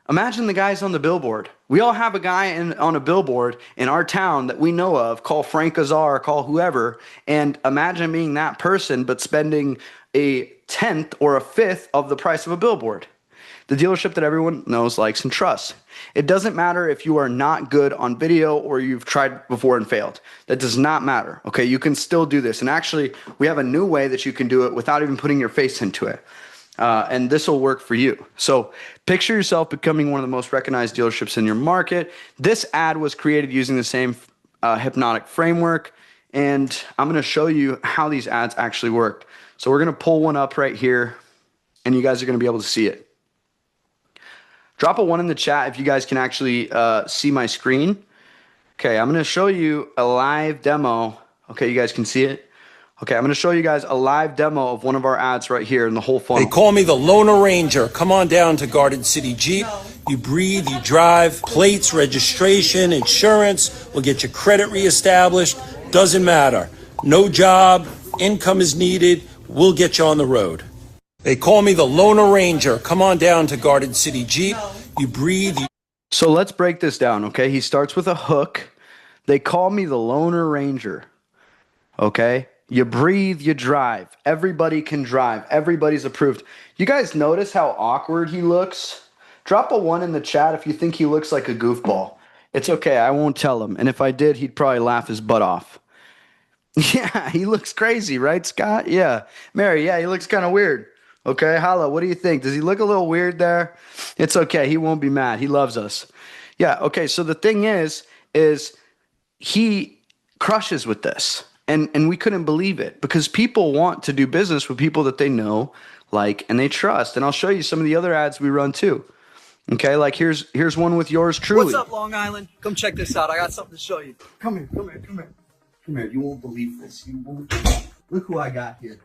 Imagine the guys on the billboard. We all have a guy on a billboard in our town that we know of. Call Frank Azar, call whoever. And imagine being that person, but spending a tenth or a fifth of the price of a billboard. The dealership that everyone knows, likes, and trusts. It doesn't matter if you are not good on video or you've tried before and failed. That does not matter. Okay, you can still do this. And actually, we have a new way that you can do it without even putting your face into it. And this will work for you. So picture yourself becoming one of the most recognized dealerships in your market. This ad was created using the same hypnotic framework. And I'm going to show you how these ads actually worked. So we're going to pull one up right here. and you guys are going to be able to see it. Drop a 1 in the chat if you guys can actually see my screen. Okay, I'm going to show you a live demo. Okay, you guys can see it. Okay, I'm going to show you guys a live demo of one of our ads right here in the whole funnel. They call me the Loner Ranger. Come on down to Garden City Jeep. You breathe, you drive, plates, registration, insurance. We'll get your credit reestablished. Doesn't matter. No job, income is needed. We'll get you on the road. They call me the Loner Ranger. Come on down to Garden City Jeep. You breathe. So let's break this down, okay? He starts with a hook. They call me the Loner Ranger, okay? You breathe, you drive. Everybody can drive. Everybody's approved. You guys notice how awkward he looks? Drop a 1 in the chat if you think he looks like a goofball. It's okay. I won't tell him. And if I did, he'd probably laugh his butt off. Yeah, he looks crazy, right, Scott? Yeah. Mary, yeah, he looks kind of weird. Okay, Hala, what do you think? Does he look a little weird there? It's okay. He won't be mad. He loves us. Yeah, okay. So the thing is he crushes with this. And we couldn't believe it because people want to do business with people that they know, like, and they trust. And I'll show you some of the other ads we run too. Okay, like here's one with yours truly. What's up, Long Island? Come check this out. I got something to show you. Come here. Come here. You won't believe this. You won't. Look who I got here.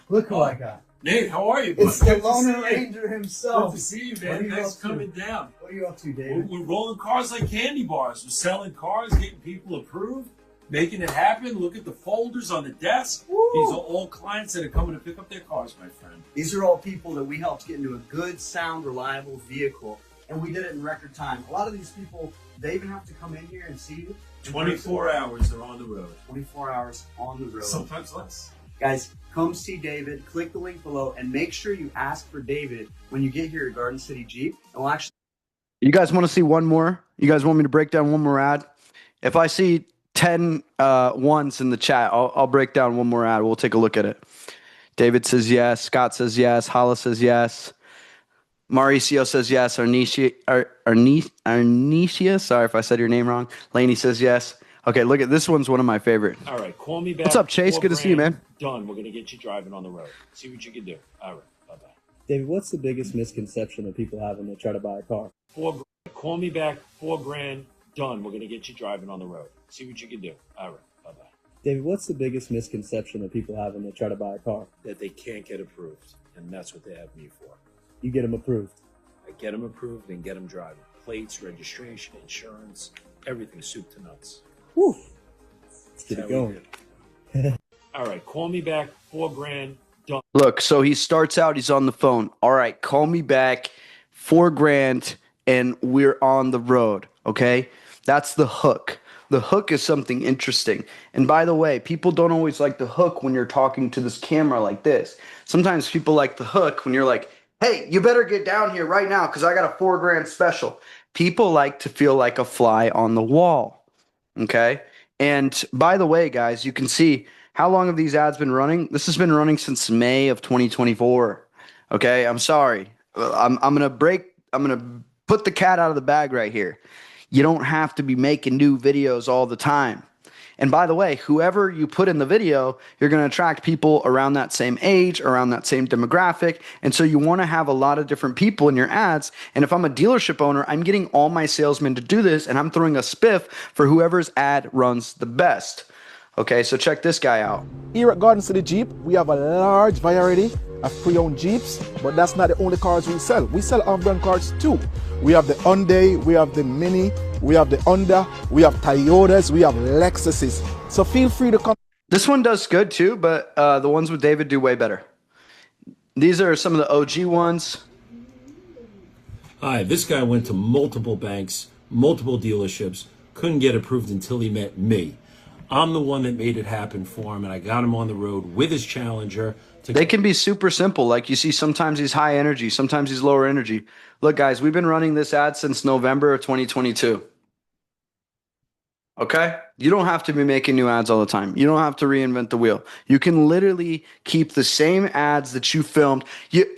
Look who I got. Nate, how are you, bud? It's the Loner Ranger himself. Good to see you, man. Thanks for coming down. What are you up to, David? We're rolling cars like candy bars. We're selling cars, getting people approved, making it happen. Look at the folders on the desk. Woo. These are all clients that are coming to pick up their cars, my friend. These are all people that we helped get into a good, sound, reliable vehicle, and we did it in record time. A lot of these people, they even have to come in here and see you. 24 hours they're on the road. 24 hours on the road. Sometimes less. Guys, come see David. Click the link below, and make sure you ask for David when you get here at Garden City Jeep. And we'll actually. You guys want to see one more? You guys want me to break down one more ad? If I see 10 ones in the chat, I'll break down one more ad. We'll take a look at it. David says yes. Scott says yes. Hala says yes. Mauricio says yes. Arnicia, sorry if I said your name wrong. Laney says yes. Okay, look at this one's one of my favorite. All right, call me back. What's up, Chase? Good to see you, man. Done. We're going to get you driving on the road. See what you can do. All right, bye-bye. David, what's the biggest misconception that people have when they try to buy a car? Call me back. $4,000. Done. We're going to get you driving on the road. See what you can do. All right, bye-bye. David, what's the biggest misconception that people have when they try to buy a car? That they can't get approved, and that's what they have me for. You get them approved. I get them approved and get them driving. Plates, registration, insurance, everything soup to nuts. Whew. Let's get That's it how we going. do it. All right, call me back. $4,000. Done. Look, so he starts out, he's on the phone. All right, call me back. $4,000 and we're on the road. Okay. That's the hook. The hook is something interesting. And by the way, people don't always like the hook when you're talking to this camera like this. Sometimes people like the hook when you're like, hey, you better get down here right now because I got a $4,000 special. People like to feel like a fly on the wall. Okay. And by the way, guys, you can see how long have these ads been running? This has been running since May of 2024. Okay. I'm sorry. I'm going to put the cat out of the bag right here. You don't have to be making new videos all the time. And by the way, whoever you put in the video, you're going to attract people around that same age, around that same demographic. And so you want to have a lot of different people in your ads. And if I'm a dealership owner, I'm getting all my salesmen to do this, and I'm throwing a spiff for whoever's ad runs the best. Okay, so check this guy out. Here at Garden City Jeep, we have a large variety of pre-owned Jeeps, but that's not the only cars we sell. We sell off-brand cars too. We have the Hyundai, we have the Mini, we have the Honda, we have Toyotas, we have Lexuses. So feel free to come. This one does good too, but the ones with David do way better. These are some of the OG ones. Hi, this guy went to multiple banks, multiple dealerships, couldn't get approved until he met me. I'm the one that made it happen for him, and I got him on the road with his Challenger. They can be super simple. Like you see, sometimes he's high energy, sometimes he's lower energy. Look, guys, we've been running this ad since November of 2022. Okay? You don't have to be making new ads all the time. You don't have to reinvent the wheel. You can literally keep the same ads that you filmed.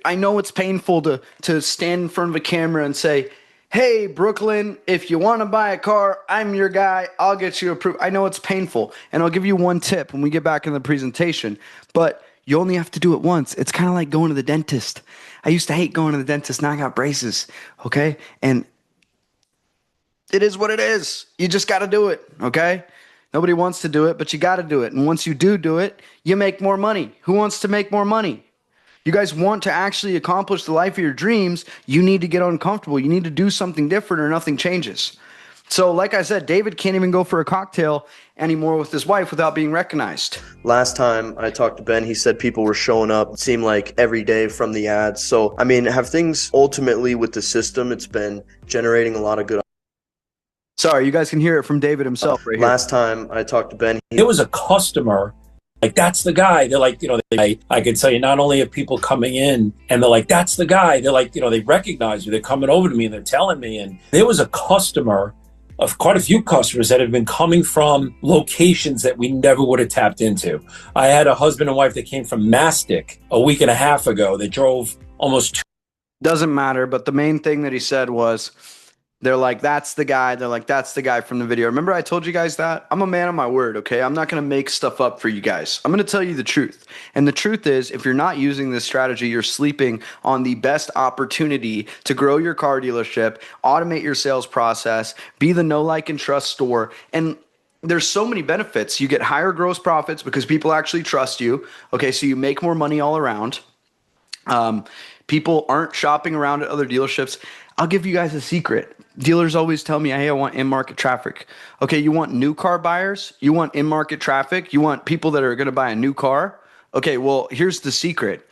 I know it's painful to stand in front of a camera and say, hey, Brooklyn, if you want to buy a car, I'm your guy. I'll get you approved. I know it's painful. And I'll give you one tip when we get back in the presentation. But You only have to do it once. It's kind of like going to the dentist. I used to hate going to the dentist. Now I got braces. Okay. And it is what it is. You just got to do it. Okay. Nobody wants to do it, but you got to do it. And once you do it, you make more money. Who wants to make more money? You guys want to actually accomplish the life of your dreams. You need to get uncomfortable. You need to do something different or nothing changes. So, like I said, David can't even go for a cocktail anymore with his wife without being recognized. Last time I talked to Ben, he said people were showing up, it seemed like every day from the ads. So, I mean, have things ultimately with the system, it's been generating a lot of good. Sorry, you guys can hear it from David himself right here. Last time I talked to Ben, There was a customer, like, that's the guy. They're like, I could tell you, not only are people coming in and they're like, that's the guy. They're like, they recognize me. They're coming over to me and they're telling me. And there was a customer of quite a few customers that have been coming from locations that we never would have tapped into. I had a husband and wife that came from Mastic a week and a half ago. They drove almost. Doesn't matter, but the main thing that he said was, they're like, that's the guy. They're like, that's the guy from the video. Remember I told you guys that? I'm a man of my word, okay? I'm not going to make stuff up for you guys. I'm going to tell you the truth. And the truth is, if you're not using this strategy, you're sleeping on the best opportunity to grow your car dealership, automate your sales process, be the know, like, and trust store. And there's so many benefits. You get higher gross profits because people actually trust you. Okay, so you make more money all around. People aren't shopping around at other dealerships. I'll give you guys a secret. Dealers always tell me, hey, I want in-market traffic. Okay, you want new car buyers? You want in-market traffic? You want people that are going to buy a new car? Okay, well, here's the secret.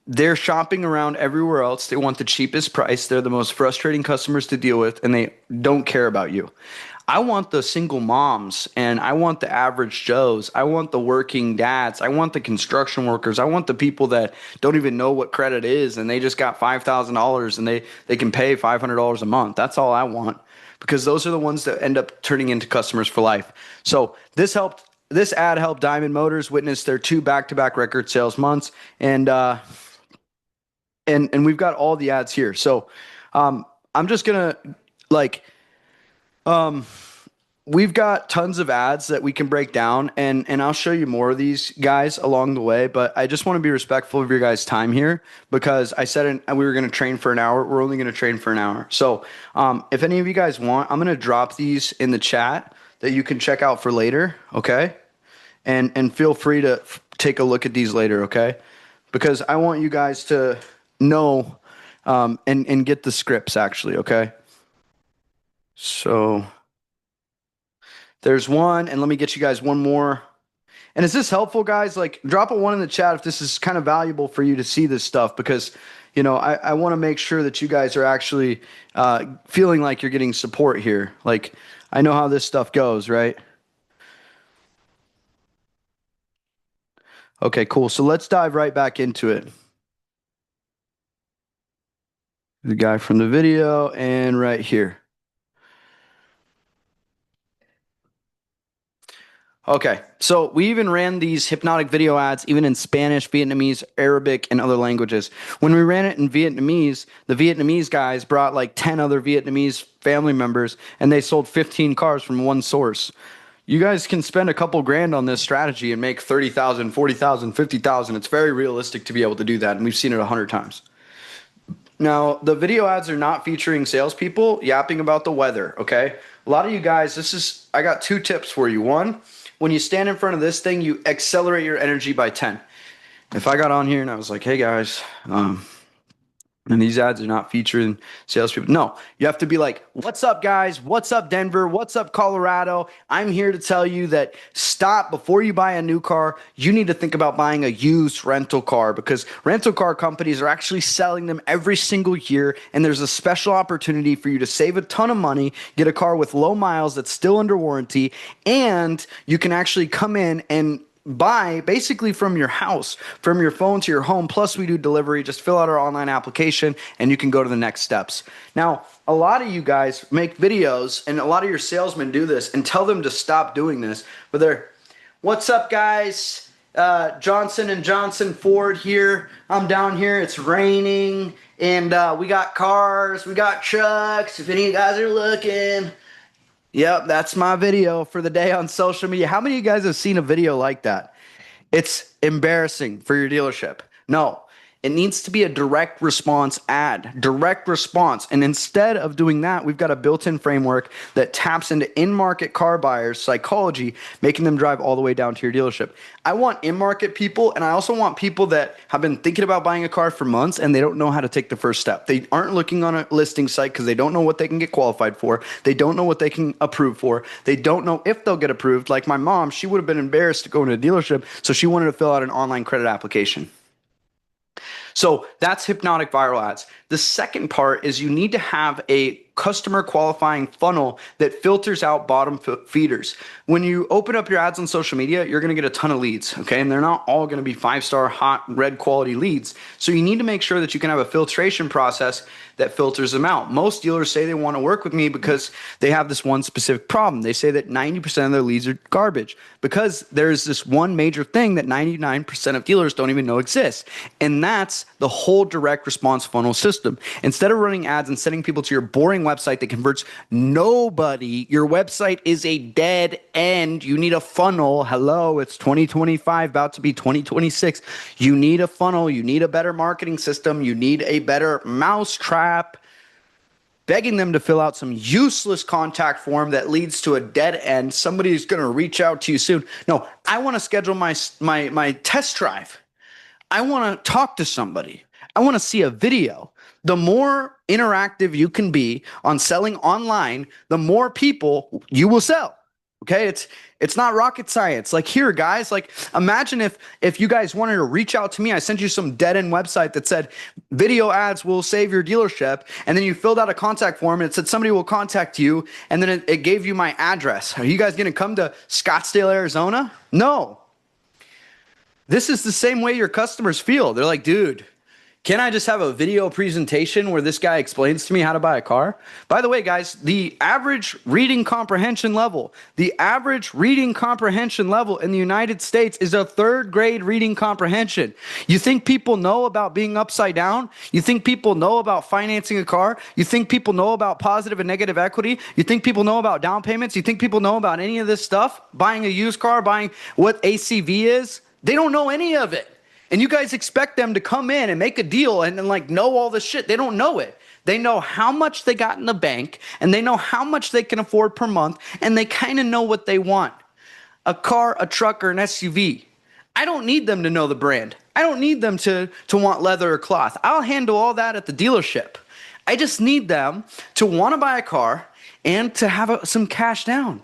They're shopping around everywhere else. They want the cheapest price. They're the most frustrating customers to deal with, and they don't care about you. I want the single moms, and I want the average Joes. I want the working dads. I want the construction workers. I want the people that don't even know what credit is, and they just got $5,000 and they can pay $500 a month. That's all I want, because those are the ones that end up turning into customers for life. So this ad helped Diamond Motors witness their 2 back-to-back record sales months, and we've got all the ads here. So I'm just gonna we've got tons of ads that we can break down, and I'll show you more of these guys along the way, but I just want to be respectful of your guys' time here, because I said we were going to train for an hour. We're only going to train for an hour. So if any of you guys want, I'm going to drop these in the chat that you can check out for later, okay? And feel free to take a look at these later, okay? Because I want you guys to know and get the scripts, actually, okay? So there's one, and let me get you guys one more. And is this helpful, guys? Like, drop a 1 in the chat if this is kind of valuable for you to see this stuff, because, I want to make sure that you guys are actually feeling like you're getting support here. Like, I know how this stuff goes, right? Okay, cool. So let's dive right back into it. The guy from the video, and right here. Okay, so we even ran these hypnotic video ads even in Spanish, Vietnamese, Arabic, and other languages. When we ran it in Vietnamese, the Vietnamese guys brought like 10 other Vietnamese family members, and they sold 15 cars from one source. You guys can spend a couple grand on this strategy and make 30,000, 40,000, 50,000. It's very realistic to be able to do that, and we've seen it 100 times. Now, the video ads are not featuring salespeople yapping about the weather, okay? A lot of you guys, I got 2 tips for you. One, when you stand in front of this thing, you accelerate your energy by 10. If I got on here and I was like, hey guys, and these ads are not featuring salespeople. No, you have to be like, what's up, guys? What's up, Denver? What's up, Colorado? I'm here to tell you that stop before you buy a new car. You need to think about buying a used rental car, because rental car companies are actually selling them every single year. And there's a special opportunity for you to save a ton of money, get a car with low miles that's still under warranty, and you can actually come in and buy basically from your house, from your phone to your home. Plus we do delivery. Just fill out our online application and you can go to the next steps. Now, a lot of you guys make videos, and a lot of your salesmen do this, and tell them to stop doing this, but they're, what's up, guys? Johnson & Johnson Ford here. I'm down here. It's raining, and we got cars, we got trucks. If any of you guys are looking. Yep, that's my video for the day on social media. How many of you guys have seen a video like that? It's embarrassing for your dealership. No, it needs to be a direct response ad, direct response. And instead of doing that, we've got a built-in framework that taps into in-market car buyers' psychology, making them drive all the way down to your dealership. I want in-market people, and I also want people that have been thinking about buying a car for months and they don't know how to take the first step. They aren't looking on a listing site because they don't know what they can get qualified for. They don't know what they can approve for. They don't know if they'll get approved. Like my mom, she would have been embarrassed to go into a dealership, so she wanted to fill out an online credit application. So that's hypnotic viral ads. The second part is you need to have a customer qualifying funnel that filters out bottom feeders. When you open up your ads on social media, you're going to get a ton of leads, okay? And they're not all going to be 5-star hot red quality leads. So you need to make sure that you can have a filtration process that filters them out. Most dealers say they want to work with me because they have this one specific problem. They say that 90% of their leads are garbage because there's this one major thing that 99% of dealers don't even know exists. And that's the whole direct response funnel system. Instead of running ads and sending people to your boring website that converts nobody, your website is a dead end. You need a funnel. Hello, it's 2025, about to be 2026. You need a funnel. You need a better marketing system. You need a better mousetrap. Begging them to fill out some useless contact form that leads to a dead end. Somebody's going to reach out to you soon. No, I want to schedule my test drive. I want to talk to somebody. I want to see a video. The more interactive you can be on selling online, the more people you will sell. Okay, it's not rocket science. Like here, guys, like imagine if you guys wanted to reach out to me, I sent you some dead end website that said video ads will save your dealership, and then you filled out a contact form and it said somebody will contact you, and then it gave you my address. Are you guys going to come to Scottsdale, Arizona? No. This is the same way your customers feel. They're like, dude, can I just have a video presentation where this guy explains to me how to buy a car? By the way, guys, the average reading comprehension level in the United States is a 3rd grade reading comprehension. You think people know about being upside down? You think people know about financing a car? You think people know about positive and negative equity? You think people know about down payments? You think people know about any of this stuff? Buying a used car, buying what ACV is? They don't know any of it. And you guys expect them to come in and make a deal and then like know all this shit. They don't know it. They know how much they got in the bank and they know how much they can afford per month and they kind of know what they want. A car, a truck, or an SUV. I don't need them to know the brand. I don't need them to want leather or cloth. I'll handle all that at the dealership. I just need them to want to buy a car and to have some cash down.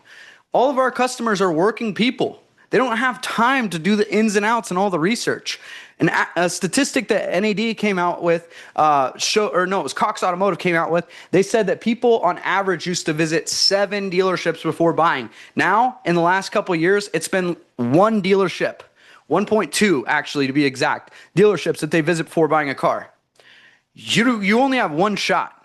All of our customers are working people. They don't have time to do the ins and outs and all the research. And a statistic that NAD came out with, it was Cox Automotive came out with, they said that people on average used to visit 7 dealerships before buying. Now, in the last couple of years, it's been 1 dealership, 1.2 actually to be exact, dealerships that they visit before buying a car. You only have one shot.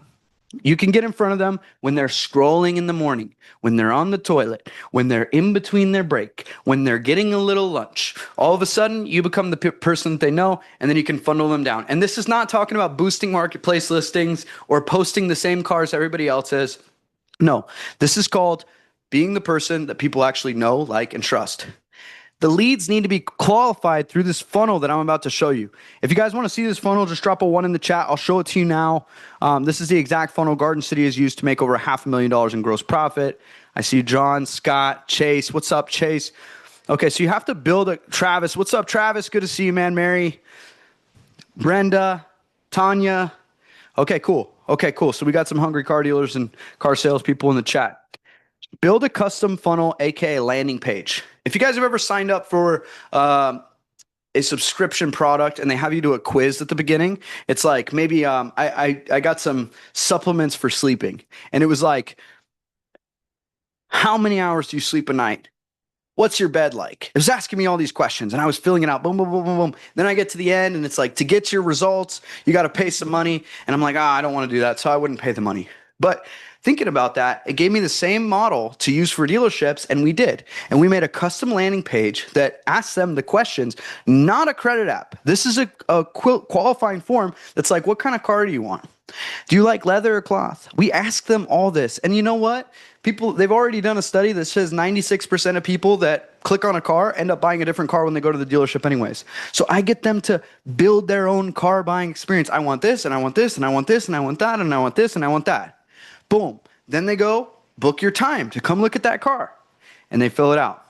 You can get in front of them when they're scrolling in the morning, when they're on the toilet, when they're in between their break, when they're getting a little lunch. All of a sudden, you become the person that they know, and then you can funnel them down. And this is not talking about boosting marketplace listings or posting the same cars everybody else is. No, this is called being the person that people actually know, like, and trust. The leads need to be qualified through this funnel that I'm about to show you. If you guys want to see this funnel, just drop a 1 in the chat. I'll show it to you now. This is the exact funnel Garden City has used to make over $500,000 in gross profit. I see John, Scott, Chase. What's up, Chase? Okay, so you have to build a Travis. What's up, Travis? Good to see you, man. Mary, Brenda, Tanya. Okay, cool. So we got some hungry car dealers and car salespeople in the chat. Build a custom funnel, aka landing page. If you guys have ever signed up for a subscription product and they have you do a quiz at the beginning, it's like maybe I got some supplements for sleeping, and it was like, how many hours do you sleep a night? What's your bed like? It was asking me all these questions, and I was filling it out. Boom, boom, boom, boom, boom. Then I get to the end, and it's like, to get your results, you got to pay some money. And I'm like, I don't want to do that, so I wouldn't pay the money. But thinking about that, it gave me the same model to use for dealerships, and we did. And we made a custom landing page that asks them the questions, not a credit app. This is a qualifying form that's like, what kind of car do you want? Do you like leather or cloth? We ask them all this. And you know what? People, they've already done a study that says 96% of people that click on a car end up buying a different car when they go to the dealership anyways. So I get them to build their own car buying experience. I want this and I want this and I want this and I want that and I want this and I want that. Boom. Then they go book your time to come look at that car and they fill it out.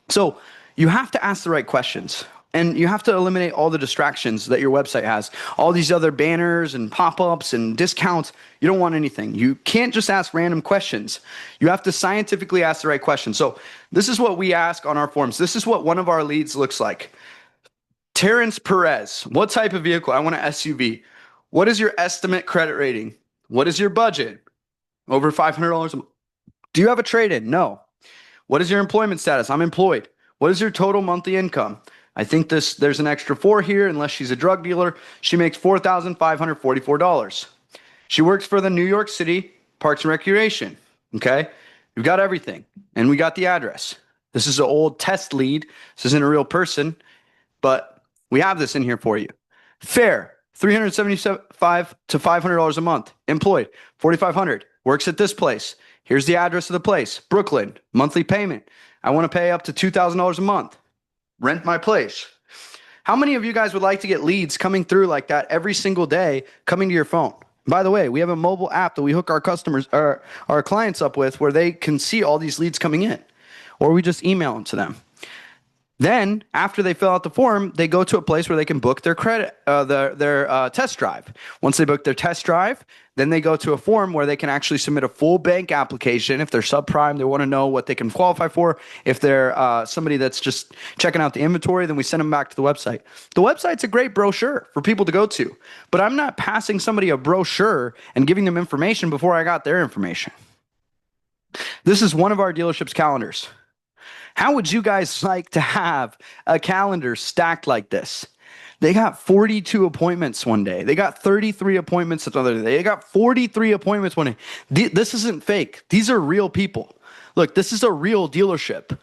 So you have to ask the right questions. And you have to eliminate all the distractions that your website has. All these other banners and pop-ups and discounts. You don't want anything. You can't just ask random questions. You have to scientifically ask the right questions. So this is what we ask on our forms. This is what one of our leads looks like. Terrence Perez, what type of vehicle? I want an SUV. What is your estimate credit rating? What is your budget? Over $500 a month. Do you have a trade-in? No. What is your employment status? I'm employed. What is your total monthly income? I think there's an extra 4 here unless she's a drug dealer. She makes $4,544. She works for the New York City Parks and Recreation. Okay? We've got everything. And we got the address. This is an old test lead. This isn't a real person, but we have this in here for you. Fair, $375 to $500 a month. Employed, $4,500. Works at this place. Here's the address of the place. Brooklyn, monthly payment. I want to pay up to $2,000 a month. Rent my place. How many of you guys would like to get leads coming through like that every single day coming to your phone? By the way, we have a mobile app that we hook our customers or our clients up with where they can see all these leads coming in, or we just email them to them. Then, after they fill out the form, they go to a place where they can book their test drive. Once they book their test drive, then they go to a form where they can actually submit a full bank application. If they're subprime, they want to know what they can qualify for. If they're somebody that's just checking out the inventory, then we send them back to the website. The website's a great brochure for people to go to, but I'm not passing somebody a brochure and giving them information before I got their information. This is one of our dealership's calendars. How would you guys like to have a calendar stacked like this? They got 42 appointments one day. They got 33 appointments another day. They got 43 appointments one day. This isn't fake. These are real people. Look, this is a real dealership.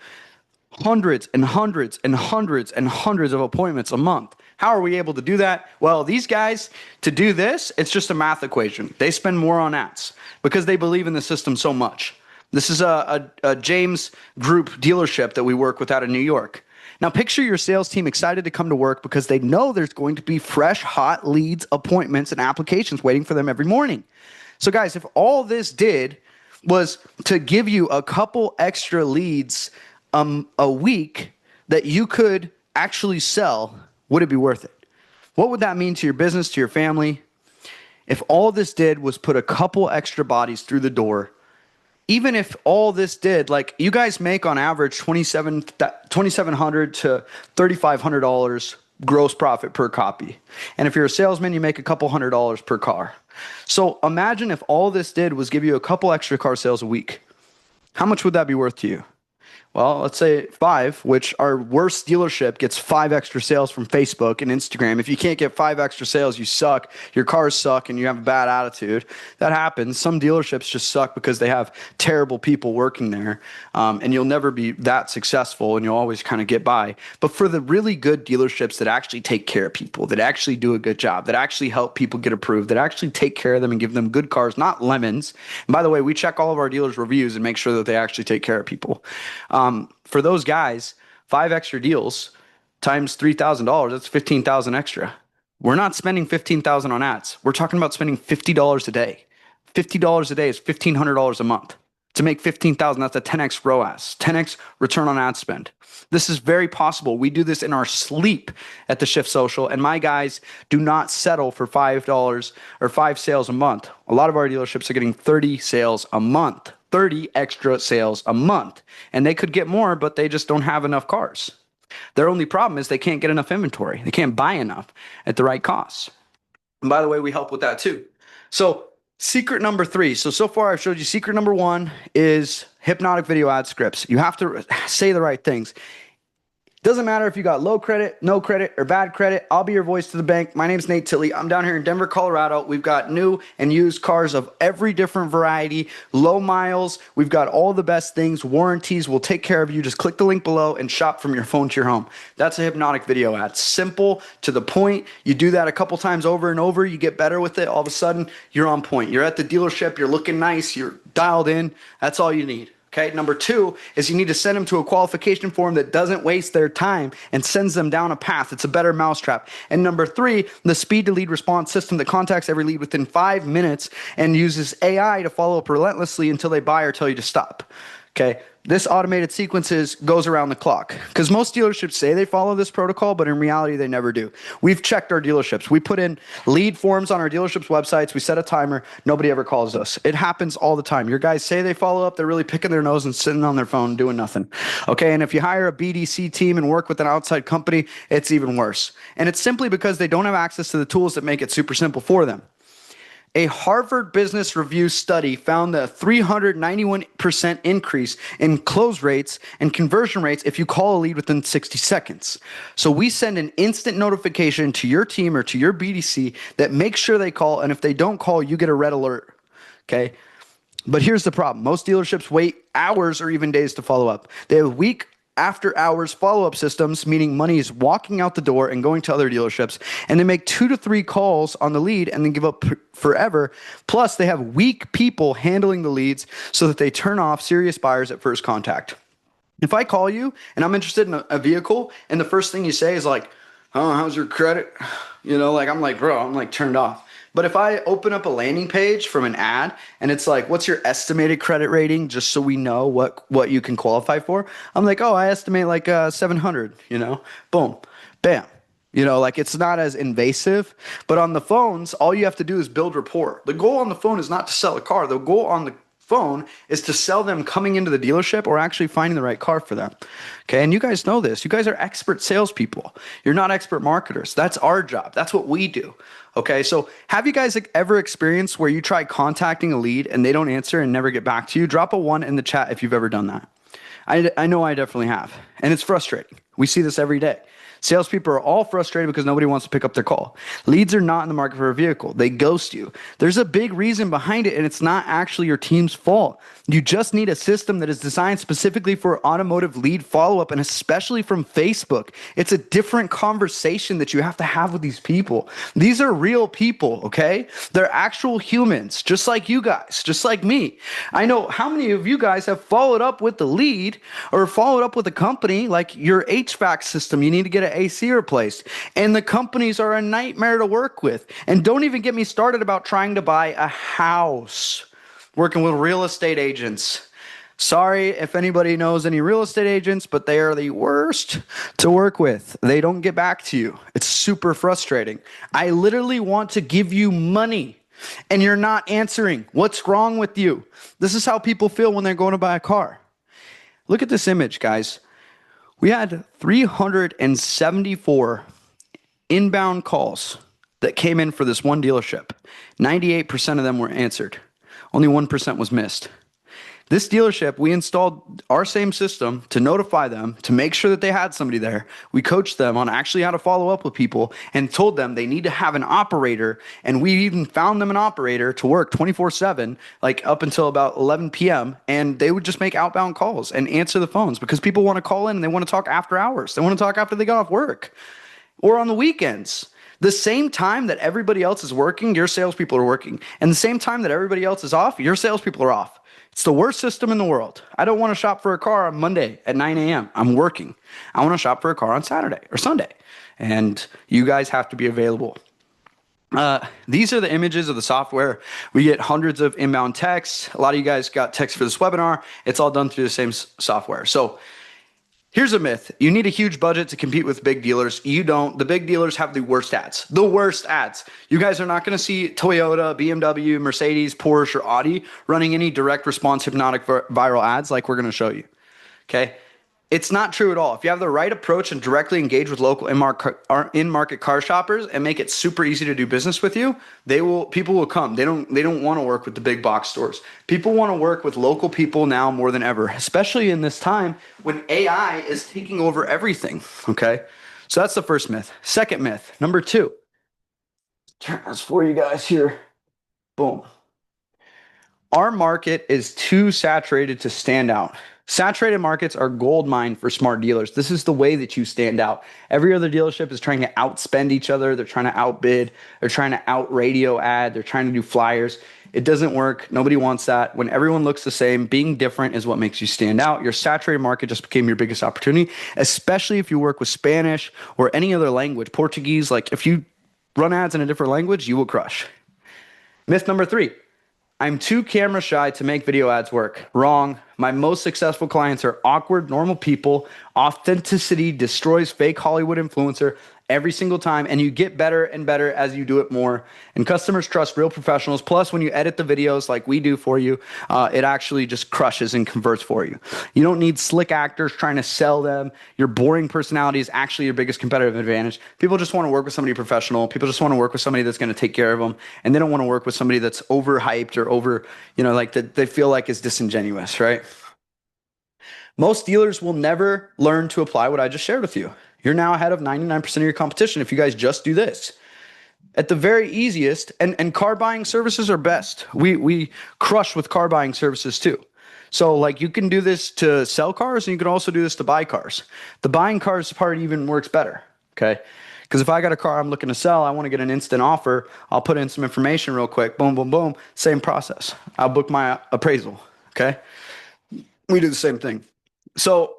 Hundreds and hundreds and hundreds and hundreds of appointments a month. How are we able to do that? Well, these guys, to do this, it's just a math equation. They spend more on ads because they believe in the system so much. This is a James Group dealership that we work with out of New York. Now, picture your sales team excited to come to work because they know there's going to be fresh, hot leads, appointments, and applications waiting for them every morning. So, guys, if all this did was to give you a couple extra leads a week that you could actually sell, would it be worth it? What would that mean to your business, to your family? If all this did was put a couple extra bodies through the door, even if all this did, like you guys make on average $2,700 to $3,500 gross profit per copy. And if you're a salesman, you make a couple $100 per car. So imagine if all this did was give you a couple extra car sales a week. How much would that be worth to you? Well, let's say 5, which our worst dealership gets 5 extra sales from Facebook and Instagram. If you can't get 5 extra sales, you suck. Your cars suck and you have a bad attitude. That happens. Some dealerships just suck because they have terrible people working there. And you'll never be that successful and you'll always kind of get by. But for the really good dealerships that actually take care of people, that actually do a good job, that actually help people get approved, that actually take care of them and give them good cars, not lemons. And by the way, we check all of our dealers' reviews and make sure that they actually take care of people. For those guys, 5 extra deals times $3,000, that's $15,000 extra. We're not spending $15,000 on ads. We're talking about spending $50 a day. $50 a day is $1,500 a month. To make $15,000, that's a 10x ROAS, 10x return on ad spend. This is very possible. We do this in our sleep at the Shift Social, and my guys do not settle for $5 or 5 sales a month. A lot of our dealerships are getting 30 sales a month. 30 extra sales a month. And they could get more, but they just don't have enough cars. Their only problem is they can't get enough inventory. They can't buy enough at the right costs. And by the way, we help with that too. So secret number 3. So far I've showed you secret number 1 is hypnotic video ad scripts. You have to say the right things. Doesn't matter if you got low credit, no credit, or bad credit. I'll be your voice to the bank. My name's Nate Tilley. I'm down here in Denver, Colorado. We've got new and used cars of every different variety, low miles. We've got all the best things, warranties. We'll take care of you. Just click the link below and shop from your phone to your home. That's a Hypnotic video ad. Simple, to the point. You do that a couple times over and over. You get better with it. All of a sudden, you're on point. You're at the dealership. You're looking nice. You're dialed in. That's all you need. Okay, number 2 is you need to send them to a qualification form that doesn't waste their time and sends them down a path. It's a better mousetrap. And number 3, the speed to lead response system that contacts every lead within 5 minutes and uses AI to follow up relentlessly until they buy or tell you to stop. Okay, this automated sequences goes around the clock because most dealerships say they follow this protocol, but in reality, they never do. We've checked our dealerships. We put in lead forms on our dealerships' websites. We set a timer. Nobody ever calls us. It happens all the time. Your guys say they follow up. They're really picking their nose and sitting on their phone doing nothing. Okay, and if you hire a BDC team and work with an outside company, it's even worse. And it's simply because they don't have access to the tools that make it super simple for them. A Harvard Business Review study found the 391% increase in close rates and conversion rates if you call a lead within 60 seconds. So we send an instant notification to your team or to your BDC that makes sure they call, and if they don't call, you get a red alert. Okay? But here's the problem. Most dealerships wait hours or even days to follow up. They have weak after hours follow-up systems, meaning money is walking out the door and going to other dealerships, and they make 2 to 3 calls on the lead and then give up forever. Plus, they have weak people handling the leads so that they turn off serious buyers at first contact. If I call you and I'm interested in a vehicle and the first thing you say is like, oh, how's your credit? You know, like I'm like, bro, I'm like turned off. But if I open up a landing page from an ad and it's like, what's your estimated credit rating, just so we know what you can qualify for, I'm like, oh, I estimate like 700, you know, boom, bam. You know, like it's not as invasive. But on the phones, all you have to do is build rapport. The goal on the phone is not to sell a car. The goal on the phone is to sell them coming into the dealership or actually finding the right car for them. Okay, and you guys know this. You guys are expert salespeople. You're not expert marketers. That's our job. That's what we do. Okay, so have you guys ever experienced where you try contacting a lead and they don't answer and never get back to you? Drop a 1 in the chat if you've ever done that. I know I definitely have, and it's frustrating. We see this every day. Salespeople are all frustrated because nobody wants to pick up their call. Leads are not in the market for a vehicle. They ghost you. There's a big reason behind it, and it's not actually your team's fault. You just need a system that is designed specifically for automotive lead follow-up, and especially from Facebook. It's a different conversation that you have to have with these people. These are real people, okay? They're actual humans, just like you guys, just like me. I know how many of you guys have followed up with the lead or followed up with a company like your HVAC system. You need to get an AC replaced, and the companies are a nightmare to work with. And don't even get me started about trying to buy a house, working with real estate agents. Sorry if anybody knows any real estate agents, but they are the worst to work with. They don't get back to you. It's super frustrating. I literally want to give you money and you're not answering. What's wrong with you? This is how people feel when they're going to buy a car. Look at this image, guys. We had 374 inbound calls that came in for this one dealership. 98% of them were answered. Only 1% was missed. This dealership, we installed our same system to notify them, to make sure that they had somebody there. We coached them on actually how to follow up with people and told them they need to have an operator. And we even found them an operator to work 24/7, like up until about 11 p.m. And they would just make outbound calls and answer the phones because people want to call in and they want to talk after hours. They want to talk after they got off work or on the weekends. The same time that everybody else is working, your salespeople are working. And the same time that everybody else is off, your salespeople are off. It's the worst system in the world. I don't want to shop for a car on Monday at 9 a.m. I'm working. I want to shop for a car on Saturday or Sunday. And you guys have to be available. These are the images of the software. We get hundreds of inbound texts. A lot of you guys got texts for this webinar. It's all done through the same software. So here's a myth. You need a huge budget to compete with big dealers. You don't. The big dealers have the worst ads. The worst ads. You guys are not going to see Toyota, BMW, Mercedes, Porsche, or Audi running any direct response hypnotic viral ads like we're going to show you. Okay? It's not true at all. If you have the right approach and directly engage with local in-market car shoppers and make it super easy to do business with you, people will come. They don't want to work with the big box stores. People want to work with local people now more than ever, especially in this time when AI is taking over everything, okay? So that's the first myth. Second myth, number 2. Turn this for you guys here. Boom. Our market is too saturated to stand out. Saturated markets are gold mine for smart dealers. This is the way that you stand out. Every other dealership is trying to outspend each other. They're trying to outbid. They're trying to out radio ad. They're trying to do flyers. It doesn't work. Nobody wants that. When everyone looks the same, being different is what makes you stand out. Your saturated market just became your biggest opportunity, especially if you work with Spanish or any other language, Portuguese. Like if you run ads in a different language, you will crush. Myth number 3. I'm too camera shy to make video ads work. Wrong. My most successful clients are awkward, normal people. Authenticity destroys fake Hollywood influencer every single time, and you get better and better as you do it more. And customers trust real professionals. Plus, when you edit the videos like we do for you, it actually just crushes and converts for you. You don't need slick actors trying to sell them. Your boring personality is actually your biggest competitive advantage. People just want to work with somebody professional. People just want to work with somebody that's going to take care of them, and they don't want to work with somebody that's overhyped or over, like that they feel like is disingenuous, right? Most dealers will never learn to apply what I just shared with you. You're now ahead of 99% of your competition if you guys just do this. At the very easiest, and car buying services are best. We crush with car buying services too. So like you can do this to sell cars and you can also do this to buy cars. The buying cars part even works better, okay? Because if I got a car I'm looking to sell, I want to get an instant offer, I'll put in some information real quick, boom, boom, boom, same process. I'll book my appraisal, okay? We do the same thing. So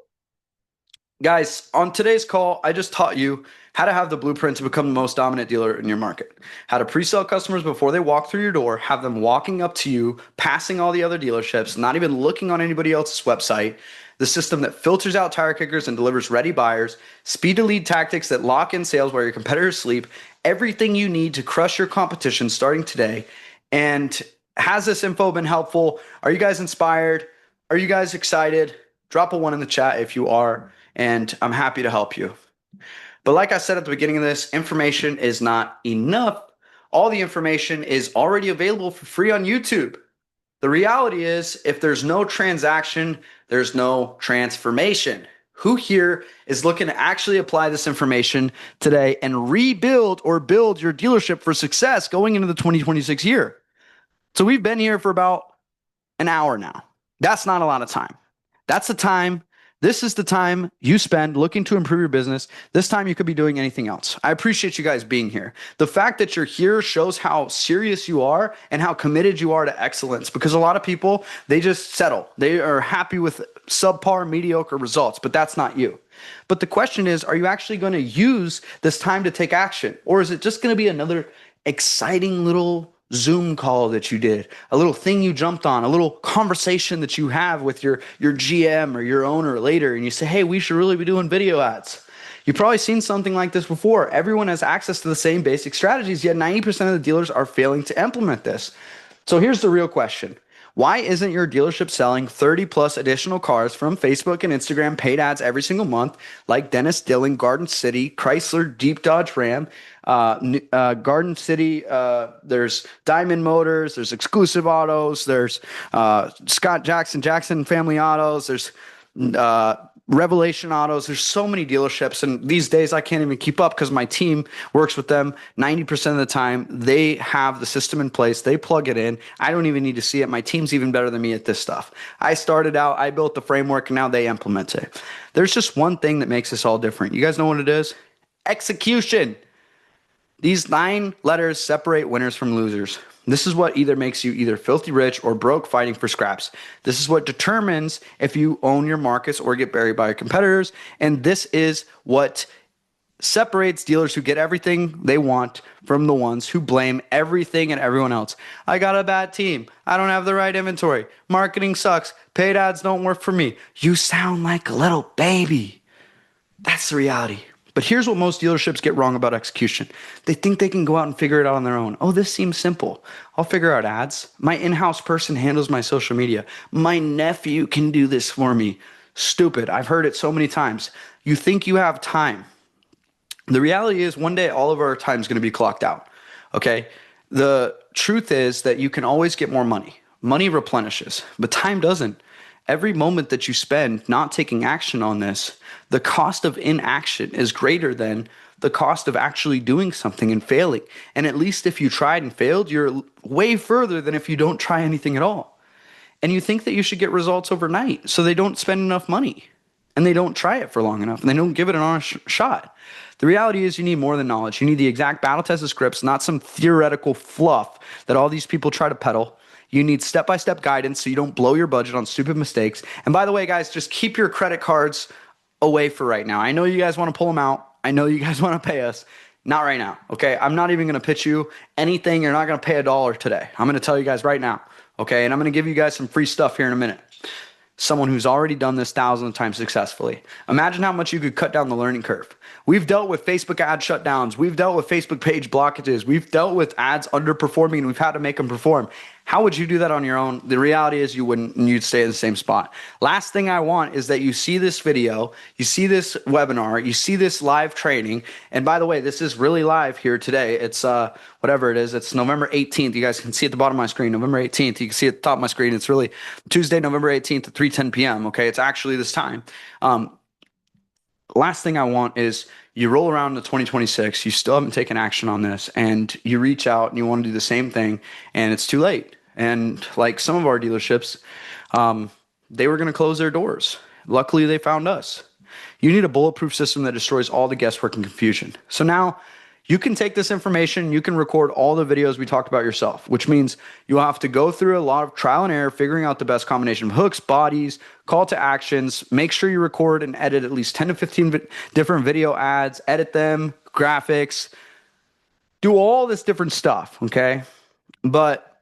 guys, on today's call, I just taught you how to have the blueprint to become the most dominant dealer in your market, how to pre-sell customers before they walk through your door, have them walking up to you, passing all the other dealerships, not even looking on anybody else's website, the system that filters out tire kickers and delivers ready buyers, speed to lead tactics that lock in sales while your competitors sleep, everything you need to crush your competition starting today. And has this info been helpful? Are you guys inspired? Are you guys excited? Drop a 1 in the chat if you are, and I'm happy to help you. But like I said at the beginning of this, information is not enough. All the information is already available for free on YouTube. The reality is, if there's no transaction, there's no transformation. Who here is looking to actually apply this information today and rebuild or build your dealership for success going into the 2026 year? So we've been here for about an hour now. That's not a lot of time. That's the time. This is the time you spend looking to improve your business. This time you could be doing anything else. I appreciate you guys being here. The fact that you're here shows how serious you are and how committed you are to excellence, because a lot of people, they just settle. They are happy with subpar, mediocre results, but that's not you. But the question is, are you actually going to use this time to take action? Or is it just going to be another exciting little Zoom call that you did, a little thing you jumped on, a little conversation that you have with your GM or your owner later, and you say, hey, we should really be doing video ads. You've probably seen something like this before. Everyone has access to the same basic strategies, yet 90% of the dealers are failing to implement this. So here's the real question. Why isn't your dealership selling 30 plus additional cars from Facebook and Instagram paid ads every single month, like Dennis Dillon, Garden City, Chrysler, Jeep, Dodge, Ram, Garden City, there's Diamond Motors, there's Exclusive Autos, there's Scott Jackson Family Autos, there's Revelation Autos. There's so many dealerships, and these days I can't even keep up because my team works with them 90% of the time. They have the system in place. They plug it in. I don't even need to see it. My team's even better than me at this stuff. I started out, I built the framework, and now they implement it. There's just one thing that makes this all different. You guys know what it is? Execution. These 9 letters separate winners from losers. This is what either makes you either filthy rich or broke fighting for scraps. This is what determines if you own your markets or get buried by your competitors. And this is what separates dealers who get everything they want from the ones who blame everything and everyone else. I got a bad team. I don't have the right inventory. Marketing sucks. Paid ads don't work for me. You sound like a little baby. That's the reality. But here's what most dealerships get wrong about execution. They think they can go out and figure it out on their own. Oh, this seems simple. I'll figure out ads. My in-house person handles my social media. My nephew can do this for me. Stupid. I've heard it so many times. You think you have time. The reality is one day all of our time is going to be clocked out. Okay. The truth is that you can always get more money. Money replenishes, but time doesn't. Every moment that you spend not taking action on this, the cost of inaction is greater than the cost of actually doing something and failing. And at least if you tried and failed, you're way further than if you don't try anything at all. And you think that you should get results overnight, so they don't spend enough money and they don't try it for long enough and they don't give it an honest shot. The reality is you need more than knowledge. You need the exact battle tested scripts, not some theoretical fluff that all these people try to peddle. You need step-by-step guidance so you don't blow your budget on stupid mistakes. And by the way, guys, just keep your credit cards away for right now. I know you guys want to pull them out. I know you guys want to pay us. Not right now, okay? I'm not even going to pitch you anything. You're not going to pay $1 today. I'm going to tell you guys right now, okay? And I'm going to give you guys some free stuff here in a minute. Someone who's already done this thousands of times successfully. Imagine how much you could cut down the learning curve. We've dealt with Facebook ad shutdowns. We've dealt with Facebook page blockages. We've dealt with ads underperforming and we've had to make them perform. How would you do that on your own? The reality is you wouldn't, and you'd stay in the same spot. Last thing I want is that you see this video, you see this webinar, you see this live training. And by the way, this is really live here today. It's whatever it is. It's November 18th. You guys can see at the bottom of my screen, November 18th. You can see at the top of my screen. It's really Tuesday, November 18th at 3:10 p.m. Okay, it's actually this time. Last thing I want is you roll around to 2026, you still haven't taken action on this, and you reach out and you want to do the same thing, and it's too late. And like some of our dealerships, they were going to close their doors. Luckily, they found us. You need a bulletproof system that destroys all the guesswork and confusion. So now you can take this information, you can record all the videos we talked about yourself, which means you'll have to go through a lot of trial and error, figuring out the best combination of hooks, bodies, call to actions. Make sure you record and edit at least 10 to 15 different video ads, edit them, graphics, do all this different stuff, okay? But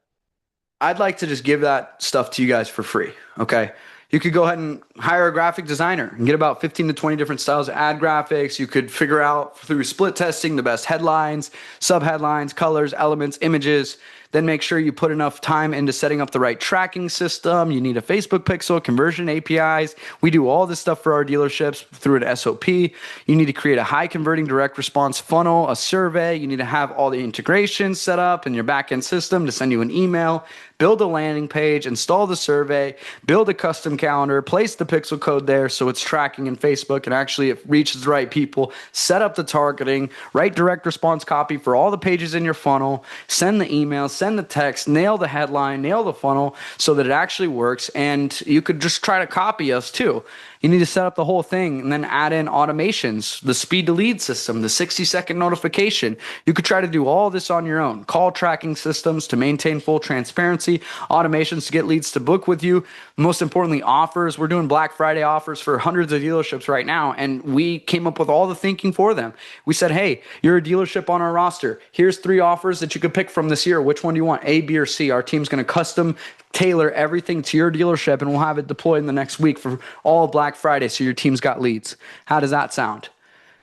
I'd like to just give that stuff to you guys for free, okay? You could go ahead and hire a graphic designer and get about 15 to 20 different styles of ad graphics. You could figure out through split testing the best headlines, subheadlines, colors, elements, images. Then make sure you put enough time into setting up the right tracking system. You need a Facebook pixel, conversion APIs. We do all this stuff for our dealerships through an SOP. You need to create a high converting direct response funnel, a survey. You need to have all the integrations set up in your backend system to send you an email, build a landing page, install the survey, build a custom calendar, place the pixel code there so it's tracking in Facebook and actually it reaches the right people, set up the targeting, write direct response copy for all the pages in your funnel, send the email, send the text, nail the headline, nail the funnel so that it actually works. And you could just try to copy us too. You need to set up the whole thing and then add in automations, the speed to lead system, the 60-second notification. You could try to do all this on your own. Call tracking systems to maintain full transparency, automations to get leads to book with you. Most importantly, offers. We're doing Black Friday offers for hundreds of dealerships right now, and we came up with all the thinking for them. We said, hey, you're a dealership on our roster. Here's 3 offers that you could pick from this year. Which one do you want? A, B, or C? Our team's going to custom tailor everything to your dealership, and we'll have it deployed in the next week for all Black Friday so your team's got leads. How does that sound?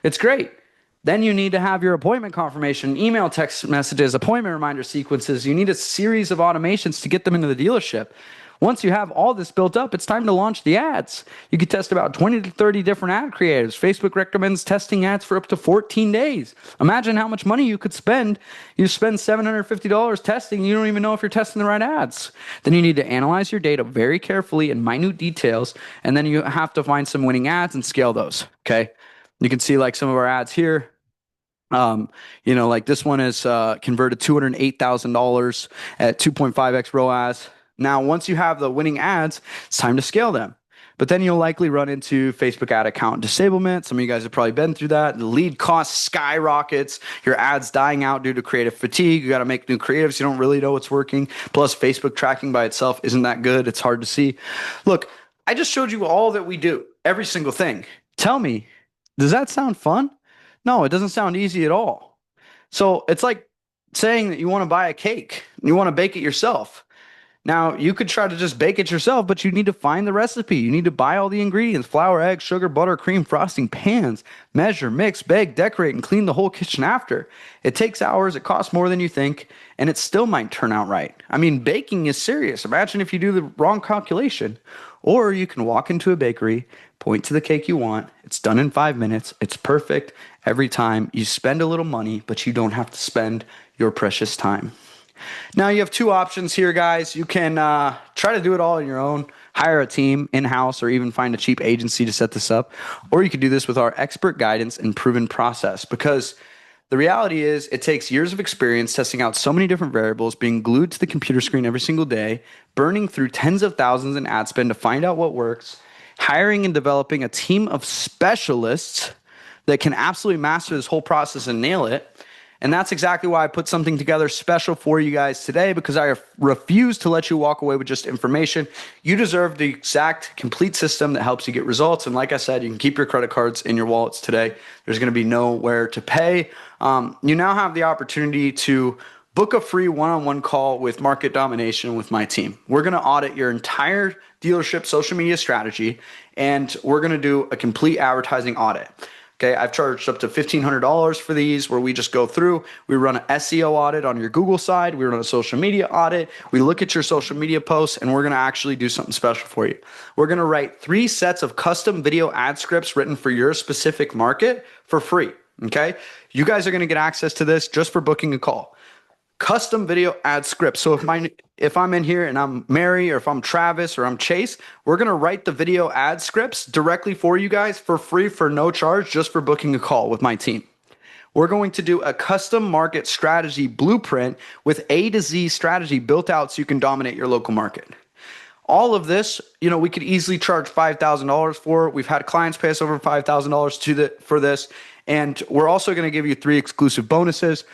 It's great. Then you need to have your appointment confirmation, email, text messages, appointment reminder sequences. You need a series of automations to get them into the dealership. Once you have all this built up, it's time to launch the ads. You could test about 20 to 30 different ad creatives. Facebook recommends testing ads for up to 14 days. Imagine how much money you could spend. You spend $750 testing, you don't even know if you're testing the right ads. Then you need to analyze your data very carefully in minute details, and then you have to find some winning ads and scale those, okay? You can see like some of our ads here. Like this one is converted $208,000 at 2.5x ROAS. Now, once you have the winning ads, it's time to scale them. But then you'll likely run into Facebook ad account disablement. Some of you guys have probably been through that. The lead cost skyrockets. Your ads dying out due to creative fatigue. You got to make new creatives. You don't really know what's working. Plus, Facebook tracking by itself isn't that good. It's hard to see. Look, I just showed you all that we do, every single thing. Tell me, does that sound fun? No, it doesn't sound easy at all. So it's like saying that you want to buy a cake and you want to bake it yourself. Now, you could try to just bake it yourself, but you need to find the recipe. You need to buy all the ingredients: flour, eggs, sugar, butter, cream, frosting, pans, measure, mix, bake, decorate, and clean the whole kitchen after. It takes hours, it costs more than you think, and it still might turn out right. I mean, baking is serious. Imagine if you do the wrong calculation. Or you can walk into a bakery, point to the cake you want. It's done in 5 minutes. It's perfect every time. You spend a little money, but you don't have to spend your precious time. Now you have two options here, guys. You can try to do it all on your own, hire a team in-house, or even find a cheap agency to set this up. Or you could do this with our expert guidance and proven process, because the reality is it takes years of experience testing out so many different variables, being glued to the computer screen every single day, burning through tens of thousands in ad spend to find out what works, hiring and developing a team of specialists that can absolutely master this whole process and nail it. And that's exactly why I put something together special for you guys today, because I refuse to let you walk away with just information. You deserve the exact complete system that helps you get results. And like I said, you can keep your credit cards in your wallets today. There's going to be nowhere to pay. You now have the opportunity to book a free one-on-one call with Market Domination with my team. We're going to audit your entire dealership social media strategy, and we're going to do a complete advertising audit. Okay, I've charged up to $1,500 for these, where we just go through, we run an SEO audit on your Google side, we run a social media audit, we look at your social media posts, and we're gonna actually do something special for you. We're gonna write 3 sets of custom video ad scripts written for your specific market for free, okay? You guys are gonna get access to this just for booking a call. Custom video ad scripts. So if I'm in here and I'm Mary, or if I'm Travis, or I'm Chase, we're going to write the video ad scripts directly for you guys for free, for no charge, just for booking a call with my team. We're going to do a custom market strategy blueprint with A to Z strategy built out so you can dominate your local market. All of this, we could easily charge $5,000 for. We've had clients pay us over $5,000 for this. And we're also going to give you 3 exclusive bonuses.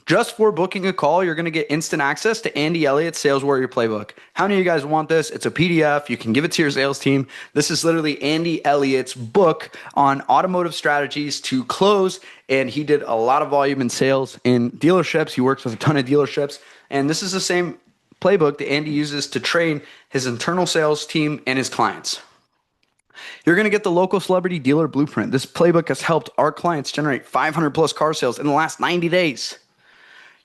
Just for booking a call, you're going to get instant access to Andy Elliott's Sales Warrior Playbook. How many of you guys want this? It's a PDF. You can give it to your sales team. This is literally Andy Elliott's book on automotive strategies to close, and he did a lot of volume in sales in dealerships. He works with a ton of dealerships, and this is the same playbook that Andy uses to train his internal sales team and his clients. You're going to get the local celebrity dealer blueprint. This playbook has helped our clients generate 500 plus car sales in the last 90 days.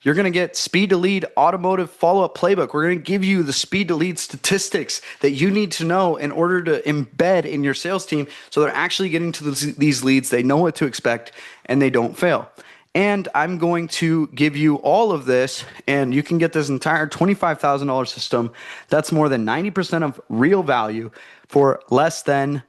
You're going to get speed to lead automotive follow-up playbook. We're going to give you the speed to lead statistics that you need to know in order to embed in your sales team, so they're actually getting to these leads, they know what to expect, and they don't fail. And I'm going to give you all of this, and you can get this entire $25,000 system. That's more than 90% of real value for less than,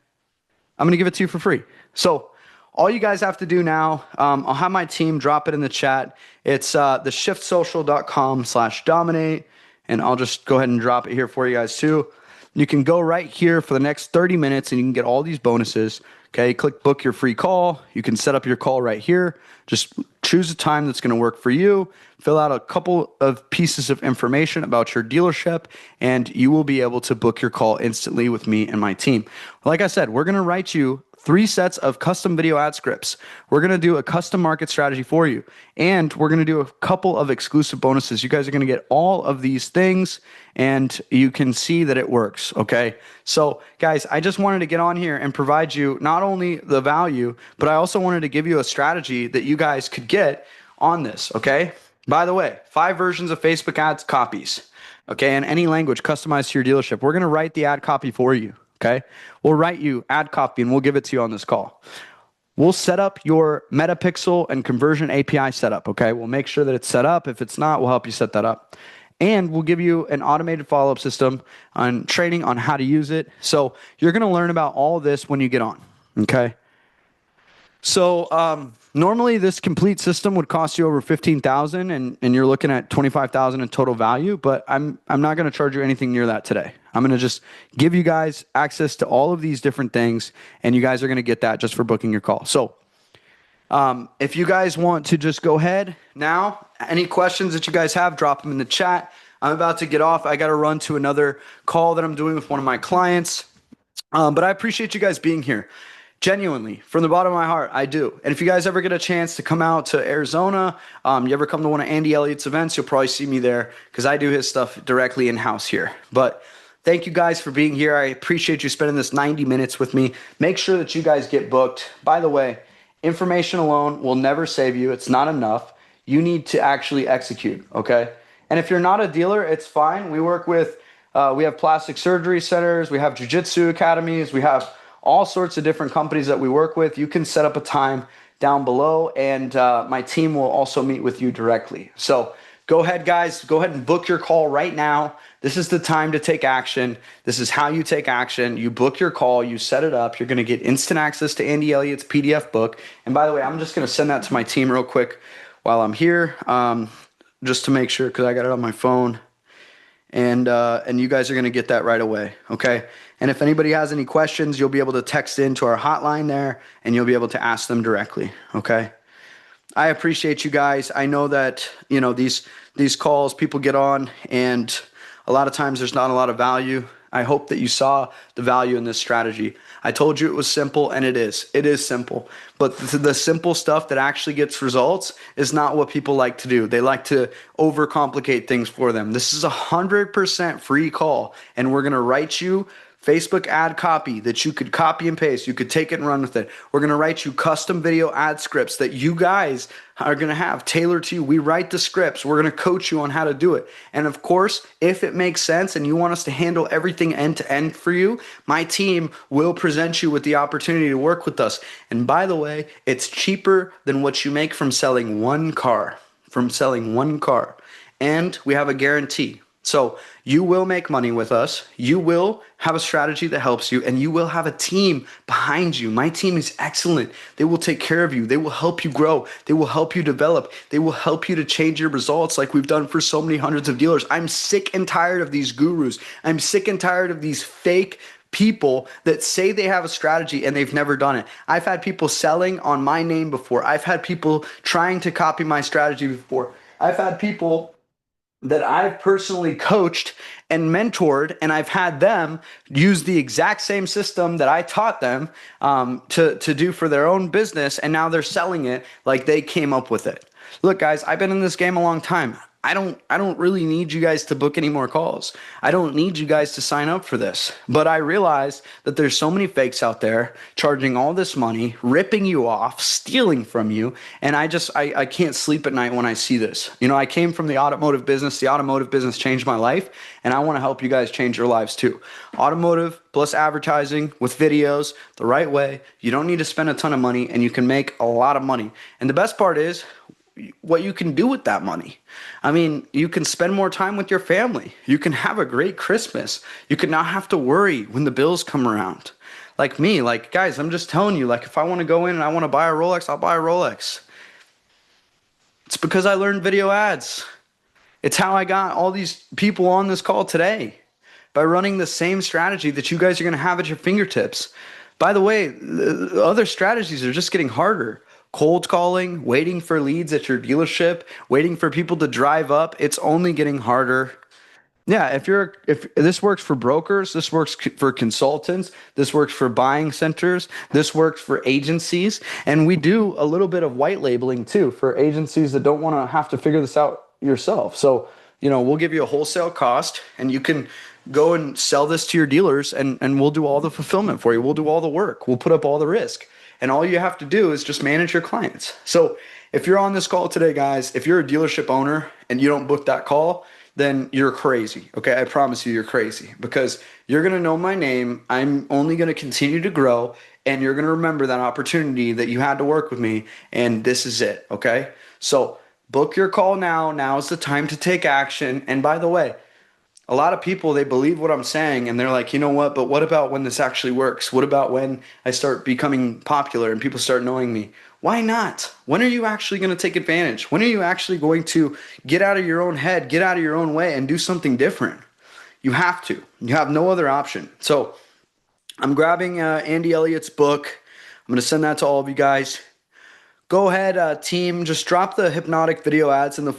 I'm going to give it to you for free. So all you guys have to do now, I'll have my team drop it in the chat. It's theshiftssocial.com/dominate, and I'll just go ahead and drop it here for you guys too. You can go right here for the next 30 minutes and you can get all these bonuses. Okay, click book your free call. You can set up your call right here. Just choose a time that's going to work for you. Fill out a couple of pieces of information about your dealership, and you will be able to book your call instantly with me and my team. Like I said, we're going to write you 3 sets of custom video ad scripts. We're going to do a custom market strategy for you, and we're going to do a couple of exclusive bonuses. You guys are going to get all of these things, and you can see that it works, okay? So, guys, I just wanted to get on here and provide you not only the value, but I also wanted to give you a strategy that you guys could get on this, okay? By the way, 5 versions of Facebook ads copies, okay, in any language customized to your dealership. We're going to write the ad copy for you. Okay, we'll write you ad copy and we'll give it to you on this call. We'll set up your Metapixel and conversion API setup. Okay, we'll make sure that it's set up. If it's not, we'll help you set that up. And we'll give you an automated follow-up system on training on how to use it. So you're going to learn about all this when you get on. Okay. So normally this complete system would cost you over $15,000, and you're looking at $25,000 in total value, but I'm not going to charge you anything near that today. I'm going to just give you guys access to all of these different things, and you guys are going to get that just for booking your call. So if you guys want to just go ahead now, any questions that you guys have, drop them in the chat. I'm about to get off. I got to run to another call that I'm doing with one of my clients, but I appreciate you guys being here. Genuinely, from the bottom of my heart, I do. And if you guys ever get a chance to come out to Arizona, you ever come to one of Andy Elliott's events, you'll probably see me there because I do his stuff directly in-house here. But thank you guys for being here. I appreciate you spending this 90 minutes with me. Make sure that you guys get booked. By the way, information alone will never save you. It's not enough. You need to actually execute, okay? And if you're not a dealer, it's fine. We work with We have plastic surgery centers. We have jiu-jitsu academies. We have all sorts of different companies that we work with. You can set up a time down below, and my team will also meet with you directly. So go ahead, guys. Go ahead and book your call right now. This is the time to take action. This is how you take action. You book your call. You set it up. You're going to get instant access to Andy Elliott's PDF book. And by the way, I'm just going to send that to my team real quick while I'm here, just to make sure, because I got it on my phone. And you guys are going to get that right away, okay? And if anybody has any questions, you'll be able to text into our hotline there, and you'll be able to ask them directly, okay? I appreciate you guys. I know that, you know, these calls people get on, and a lot of times there's not a lot of value. I hope that you saw the value in this strategy. I told you it was simple, and it is. It is simple. But the simple stuff that actually gets results is not what people like to do. They like to overcomplicate things for them. This is 100% free call, and we're going to write you Facebook ad copy that you could copy and paste. You could take it and run with it. We're going to write you custom video ad scripts that you guys are going to have tailored to you. We write the scripts. We're going to coach you on how to do it. And of course, if it makes sense and you want us to handle everything end to end for you, my team will present you with the opportunity to work with us. And by the way, it's cheaper than what you make from selling one car. And we have a guarantee. So you will make money with us. You will have a strategy that helps you, and you will have a team behind you. My team is excellent. They will take care of you. They will help you grow. They will help you develop. They will help you to change your results like we've done for so many hundreds of dealers. I'm sick and tired of these gurus. I'm sick and tired of these fake people that say they have a strategy and they've never done it. I've had people selling on my name before. I've had people trying to copy my strategy before. I've had people that I've personally coached and mentored, and I've had them use the exact same system that I taught them to do for their own business, and now they're selling it like they came up with it. Look, guys, I've been in this game a long time. I don't really need you guys to book any more calls. I don't need you guys to sign up for this. But I realize that there's so many fakes out there charging all this money, ripping you off, stealing from you, and I can't sleep at night when I see this. You know, I came from the automotive business. The automotive business changed my life, and I want to help you guys change your lives too. Automotive plus advertising with videos the right way. You don't need to spend a ton of money, and you can make a lot of money. And the best part is what you can do with that money. I mean, you can spend more time with your family. You can have a great Christmas. You can not have to worry when the bills come around. Like me, like, guys, I'm just telling you, like, if I want to go in and I want to buy a Rolex, I'll buy a Rolex. It's because I learned video ads. It's how I got all these people on this call today, by running the same strategy that you guys are going to have at your fingertips. By the way, the other strategies are just getting harder. Cold calling, waiting for leads at your dealership, waiting for people to drive up, it's only getting harder. Yeah, if this works for brokers, this works for consultants, this works for buying centers, this works for agencies, and we do a little bit of white labeling too for agencies that don't want to have to figure this out yourself. So, you know, we'll give you a wholesale cost, and you can go and sell this to your dealers, and we'll do all the fulfillment for you. We'll do all the work. We'll put up all the risk. And all you have to do is just manage your clients. So if you're on this call today, guys, if you're a dealership owner and you don't book that call, then you're crazy. Okay, I promise you're crazy, because you're going to know my name. I'm only going to continue to grow, and you're going to remember that opportunity that you had to work with me, and this is it. Okay, so book your call now. Now is the time to take action. And by the way, a lot of people, they believe what I'm saying, and they're like, you know what, but what about when this actually works? What about when I start becoming popular and people start knowing me? Why not? When are you actually going to take advantage? When are you actually going to get out of your own head, get out of your own way, and do something different? You have to. You have no other option. So I'm grabbing Andy Elliott's book. I'm going to send that to all of you guys. Go ahead, team. Just drop the hypnotic video ads in the